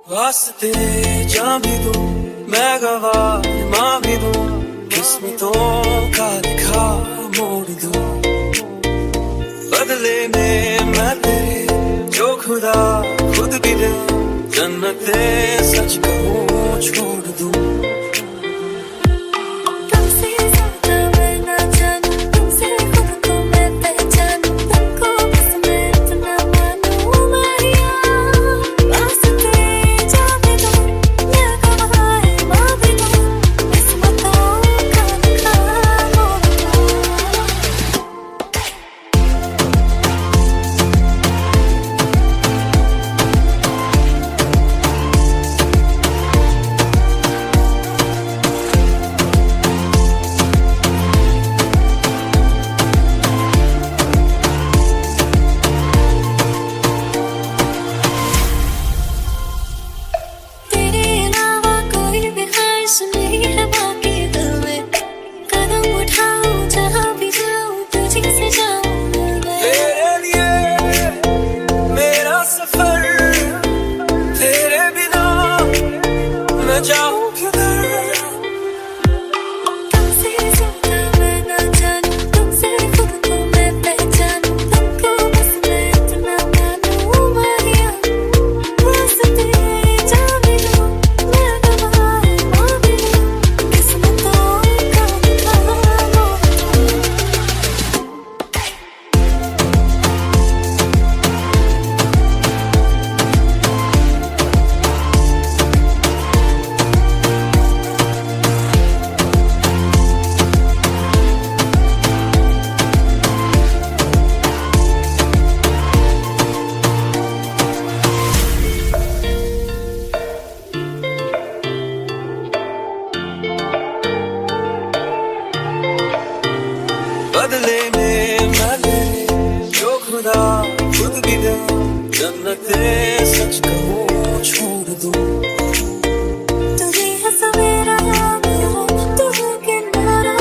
वास्ते जा भी दूं मैं गवाह माँ भी दूं, किस्मतों का लिखा मोड़ दूं। बदले में मैं तेरे जो खुदा खुद भी दे, जन्नते सच कहूँ छोड़ दूं। तुमसे ज्यादा मैं ना जानूं, तुमसे खुद को मैं पहचानूं, तुमको बस मैं इतना मानूं मारिया। वास्ते जाने दो मैं गवाह माँ भी दूं, किस्मतों का लिखा मोड़ दूं। अलविदा, जन्नते सच कहूँ छोड़ दूँ। तू ही है सवेरा मेरा, तू है किनारा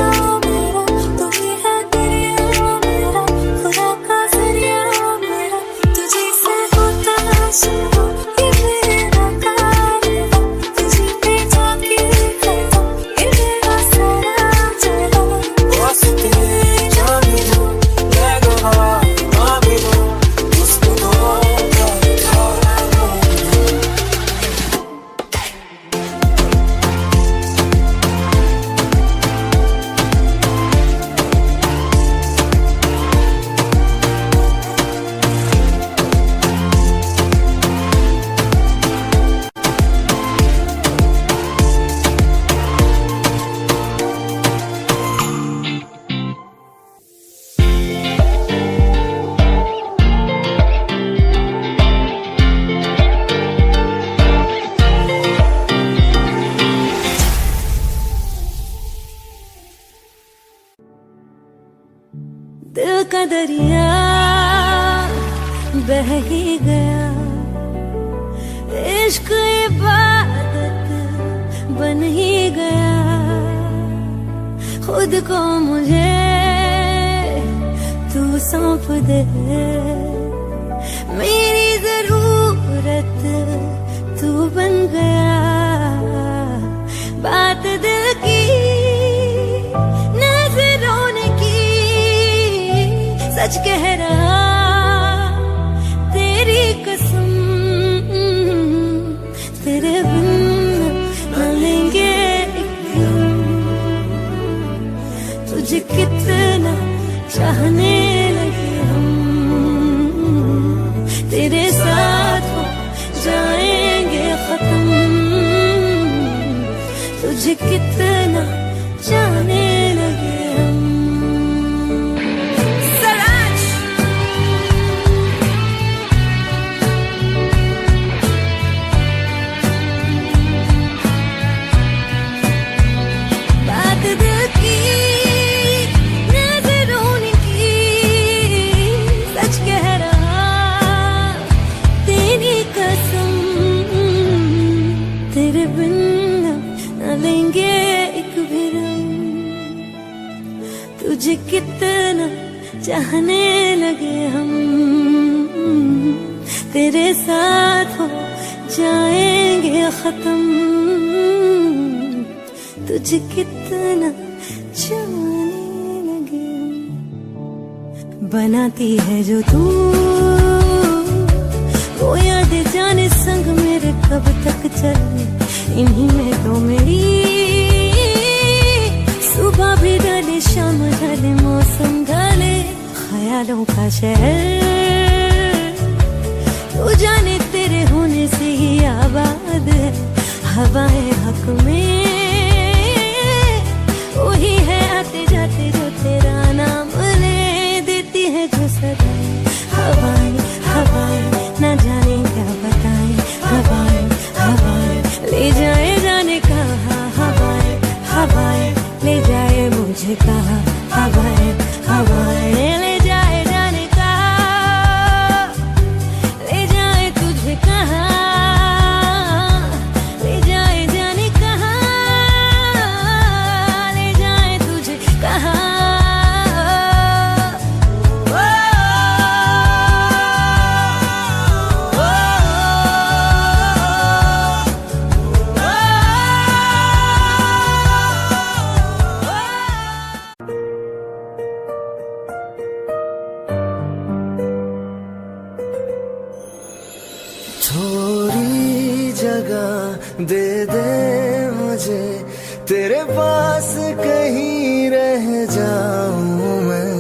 मेरा, तू ही है दरिया मेरा, खुदा का जरिया मेरा। तुझे से होता शुरू ये मेरा कारवां, तुझे पे जाके खत्म ये मेरा सारा जहां। वास्ते जाने दो, मैं गवाह ना मिलूं, उसको धोखा खा लूं। दिल का दरिया बह ही गया, इश्क इबादत बन ही गया। खुद को मुझे तू सौंप दे, मेरी जरूरत तू बन गया। बात दिल की नजरों ने की, सच कह रहा तेरी कसम, तेरे बिन न लेंगे एक दम। तुझे कितना चाहने लगे हम, तेरे साथ हो जाएंगे खत्म। तुझे कितना चाहने लगे हम। बात दिल की नजरों ने की, सच कह रहा तेरी कसम, तेरे बिन न लेंगे एक भी दम। तुझे कितना चाहने लगे हम, तेरे साथ हो जाएंगे खत्म। तुझे कितना चाहने लगे हम। बनाती है जो तू वो याद जाने संग मेरे कब तक चले, इन्हीं में तो मेरी सुबह भी ढले शाम ढले मौसम ढले। ख्यालों का शहर तू जाने तेरे होने से ही आबाद है। हवाएं हक में वही है आते जाते जो तेरा नाम ले देती है जो सदाएं। हवाएं हवाएं न जाने क्या बताएं, हवाएं हवाएं ले जाए जाने कहाँ। हवाएं हवाएं ले जाए मुझे कहाँ, हवाएं हवाएं ले जाए जाने कहाँ, ले जाए तुझे कहाँ, ले जाए जाने कहाँ, ले जाए तुझे कहाँ। थोड़ी जगह दे दे मुझे, तेरे पास कहीं रह जाऊं मैं।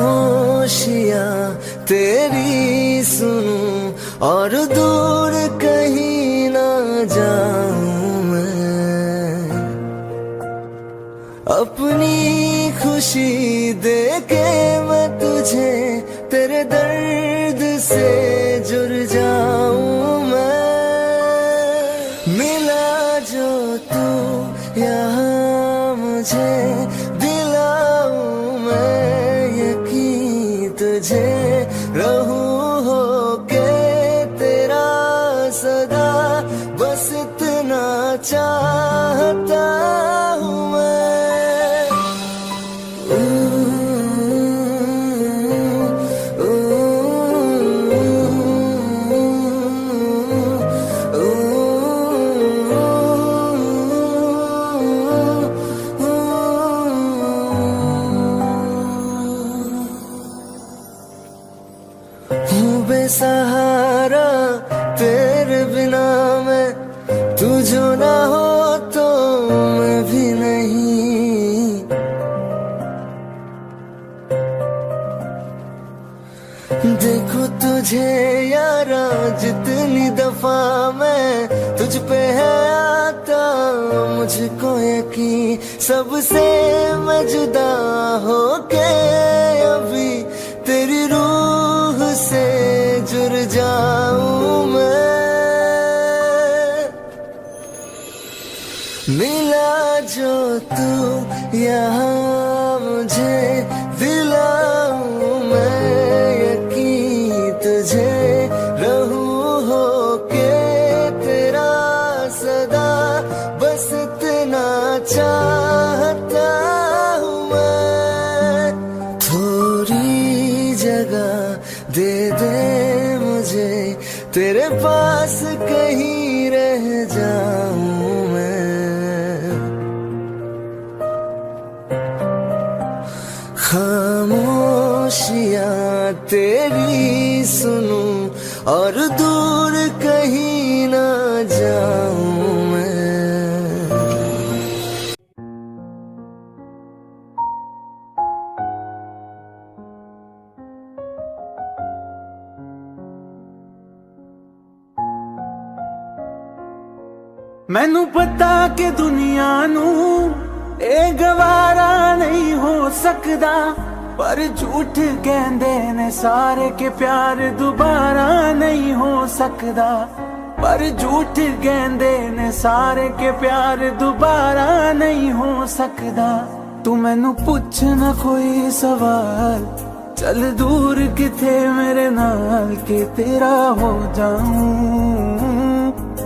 खामोशियां तेरी सुनूं और दूर कहीं ना जाऊं मैं। अपनी खुशी देके मैं तुझे तेरे दर्द से जुड़ जाऊं मैं। मिला जो तू यहाँ मुझे दिलाऊं मैं यकीन तुझे रहूं हो के तेरा सदा बस इतना चाहता हूँ मैं बेसहारा तेरे बिना मैं, तू जो ना हो तो मैं भी नहीं। देखो तुझे यारा जितनी दफा मैं तुझ पे है आता मुझको यकीन सबसे मैं जुदा हो के अभी तेरी रूह से जुड़ जाऊं मैं। मिला जो तू यहाँ मुझे दिलाऊं मैं यकीन तुझे रहूं हो के तेरा सदा बस इतना चाहता हूँ मैं। थोड़ी जगह दे दे मुझे तेरे पास कहीं रह जाऊं मैं। खामोशियां तेरी सुनूं और दूर कहीं ना जाऊं मैं। मैनू पता कि दुनिया नू ए गवारा नहीं हो सकदा पर झूठ कहंदे ने सारे के प्यार दोबारा नहीं हो सकदा। पर झूठ कहंदे ने सारे के प्यार दोबारा नहीं हो सकदा। तू मैनू पुछ ना कोई सवाल चल दूर किथे मेरे नाल के तेरा हो जाऊं।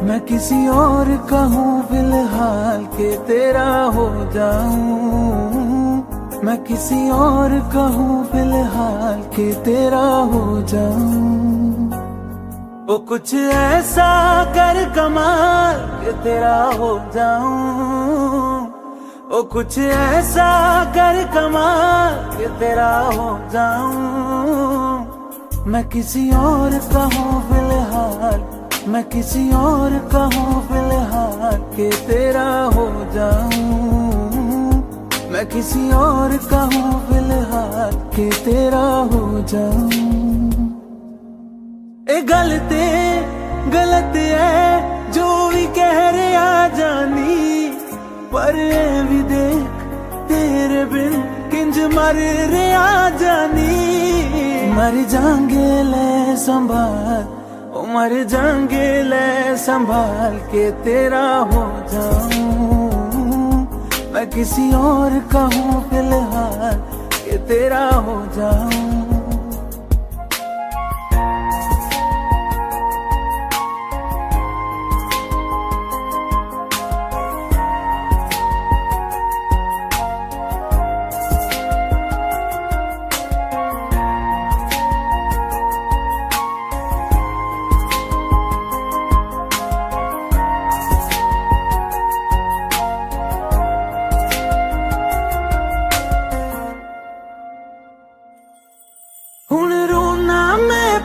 मैं किसी और का हूँ फिलहाल के तेरा हो जाऊं। मैं किसी और का हूँ फिलहाल के तेरा हो जाऊं। वो कुछ ऐसा कर कमाल के तेरा हो जाऊं। वो कुछ ऐसा कर कमाल के तेरा हो जाऊं। मैं किसी और का हूँ फिलहाल मैं किसी और का हूँ फिलहाल के तेरा हो जाऊं। मैं किसी और का हूँ फिलहाल के तेरा हो जाऊं। ए गलत है जो भी कह रहे आ जानी पर ए भी देख तेरे बिन किंज मर रे आ जानी। मर जाएंगे ले संभाल मर जाएंगे ले संभाल के तेरा हो जाऊं। मैं किसी और का हूँ फिलहाल के तेरा हो जाऊं।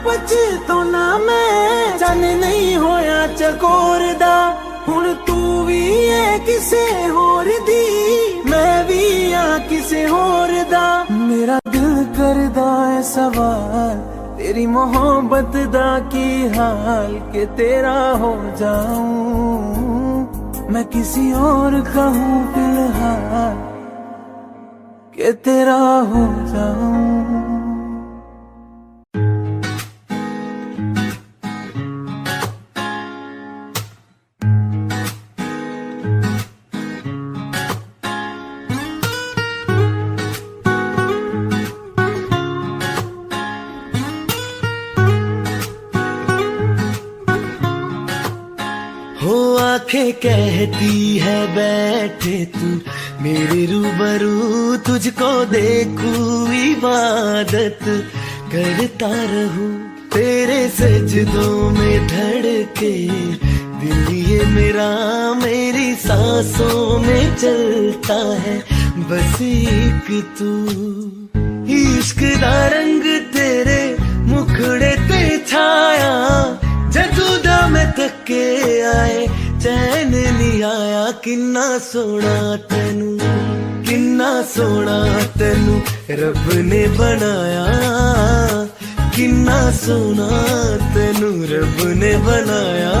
पछताना मैं जाने नहीं होया चकोर दा। हुण तू भी है किसे होर दी मैं भी आ किसे होर दा। मेरा दिल करदा है सवाल तेरी मोहब्बत दा की हाल के तेरा हो जाऊं। मैं किसी और का हूँ फिलहाल के तेरा हो जाऊं। आंखें कहती है बैठे तू मेरे रूबरू, तुझको देखूं इबादत करता रहूं, तेरे सजदों में धड़के दिल ये मेरा, मेरी सांसों में चलता है बस एक तू। इश्क दा रंग तेरे मुखड़े ते छाया, जदों दा मैं थके आए चैन नहीं आया, किन्ना सोना तेनू, किन्ना सोना तेनू रब ने बनाया, किन्ना सोना तेनू रब ने बनाया,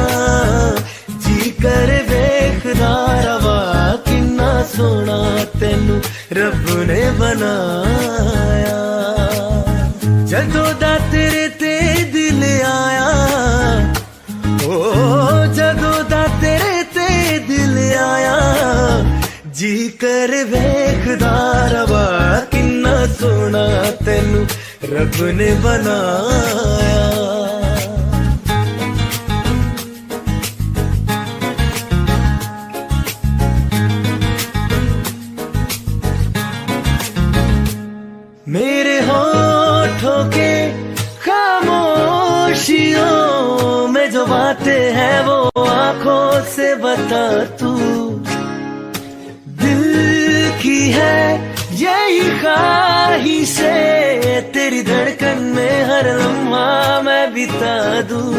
जी कर वेखदा रवा, किन्ना सोना तेनू रब ने बनाया। जदों दा तेरे ते दिल आया, ओ जदों दा तेरे ते दिल आया, जी कर वेखदा रवा, किन्ना सोना तेनू रब ने बनाया। मेरे होठों के खामोशियों में जो बातें हैं वो आंखों से बता तू, दिल की है यही ख्वाहिशें, तेरी धड़कन में हर लम्हा मैं बिता दूं,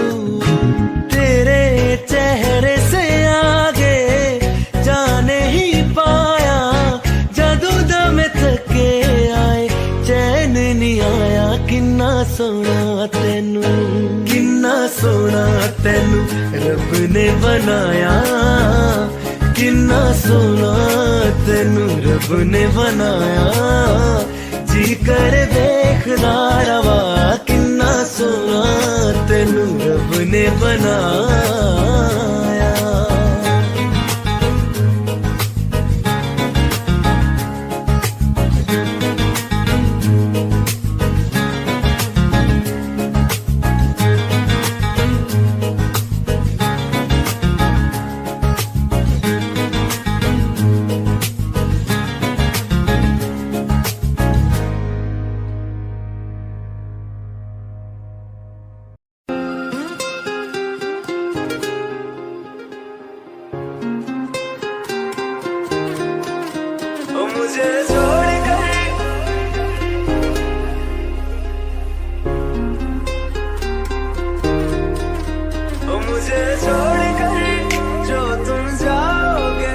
तेरे चेहरे से आगे जाने ही पाया, जदों दा मैं थके आए चैन नहीं आया, किन्ना सोना तेनू, किन्ना सोना तेनू रब ने बनाया, किन्ना सोना तेनू रब ने बनाया, जी कर देखदा रवा, किन्ना सोना तेनू रब ने बनाया। मुझे छोड़ कर मुझे छोड़ कर जो तुम जाओगे,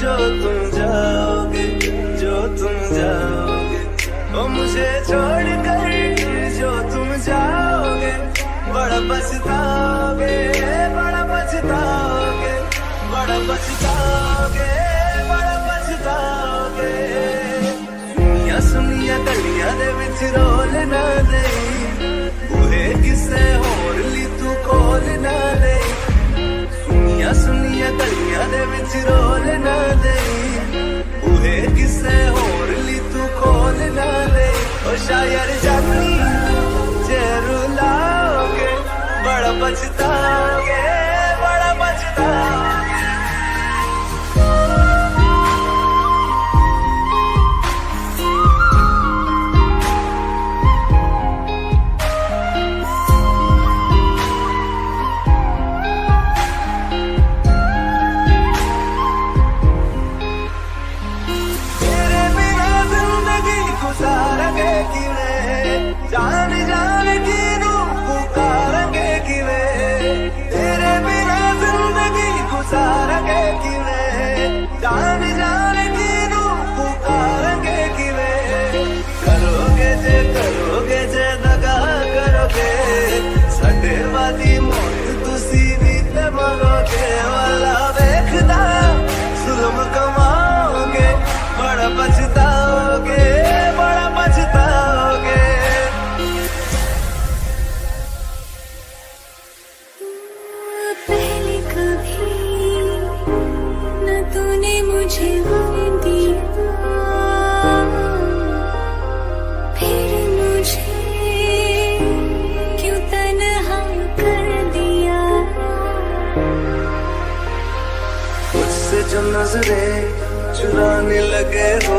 जो तुम जाओगे, जो तुम जाओगे, ओ मुझे छोड़ कर जो तुम जाओगे, बड़ा पछताओगे, बड़ा पछताओगे, बड़ा पछताओगे, बड़ा पछताओगे। सुनिया सुनिया गलियां दे विच रोल ना दे, बूहे किसे होर ली तू कोल ना दे, सुनिया सुनिया गलियां दे विच रोल ना दे, बूहे किसे होर ली तू कोल ना दे। ओ शायर जानी जे रुलाओगे, बड़ा पछताओगे, बड़ा पछताओगे। जान जान की नू पुकारेंगे किवे, तेरे बिना जिंदगी गुजारेंगे किवे, जान जान की नू पुकारेंगे किवे। करोगे जे दगा करोगे, साडे वादी मौत तुसी भी ते मरोगे, वाला वेखदा जुल्म कमाओगे, बड़ा पछताओगे, बड़ा पछताओगे। लगे हो,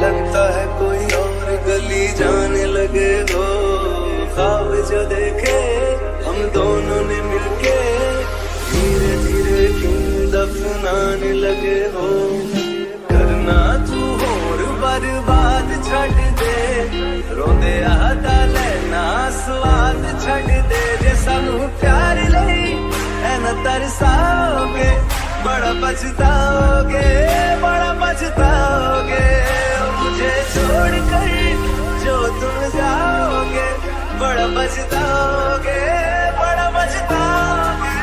लगता है कोई और गली जाने लगे हो। ख्वाब जो देखे हम दोनों ने मिलके, धीरे धीरे क्यों दफनाने लगे हो। करना तू होर बर्बाद छड़ दे, रोंदे आता लेना स्वाद छड़ दे। जे सानू प्यार लई ऐना तरसाओगे, बड़ा पछताओगे, बड़ा पछताओगे। मुझे छोड़ कर जो तुम जाओगे, बड़ा पछताओगे, बड़ा पछताओगे।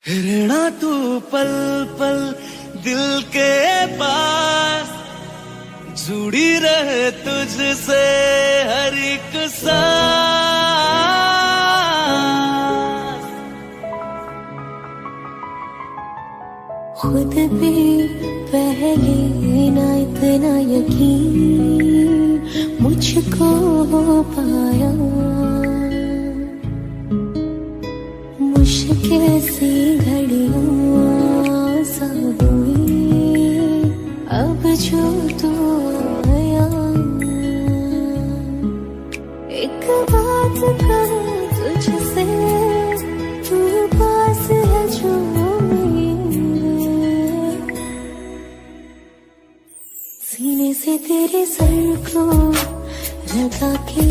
रहना तू पल पल दिल के पास, जुड़ी रहे तुझसे हर एक सांस। खुद भी पहले ना इतना यकीन मुझको हो पाया, मुश्किल सी घड़ियां सा हुई अब जो तू आया। एक बात कहूँ तुझसे, तू पास है जो मेरे, सीने से तेरे सर को लगा के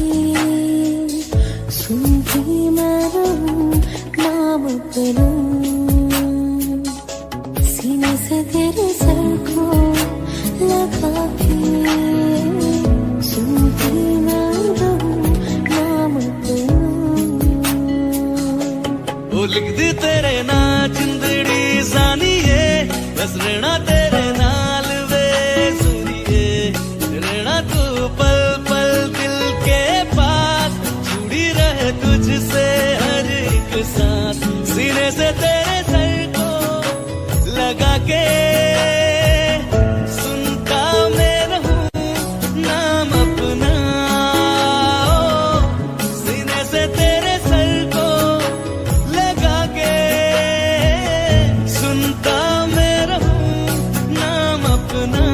सुनती मैं रहूं नाम अपना। सीने से तेरे सर को लगा के सुनती मैं रहूं नाम अपना। वो लिख दी तेरे ना जिंदड़ी जानिए, बस रहना तेरे नाल वे सुनिए। रहना तू पल पल दिल के पास, जुड़ी रहे तुझसे हर एक सांस। सीने से तेरे सर को लगा के सुनता मैं रहूं नाम अपना। सीने से तेरे सर को लगा के सुनता मैं रहूं नाम अपना,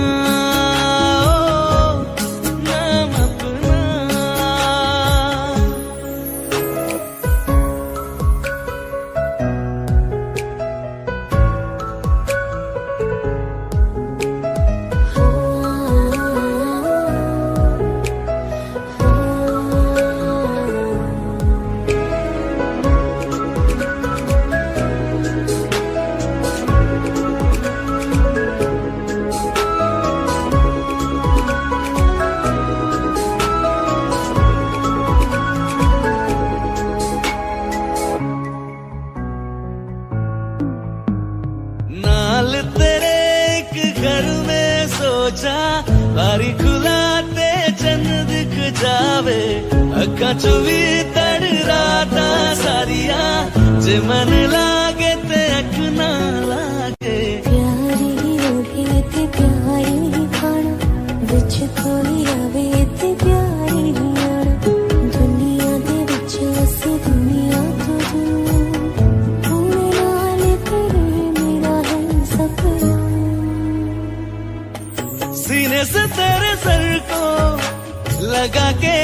नाम अपना। नाल तेरे एक घर में सोचा, बारी खुलाते चंद दिख जावे। अखा चो भी तड़ राता सारिया, जे मन लागे ते अख ना लागे। प्यारी रोटी ते प्यारी खाना, विच कोई आवे ते प्यारी आना। दुनिया दे विच असी दुनिया तो दूर, होने नाल तेरे मेरा है सपना। सीने से तेरे सर को लगा के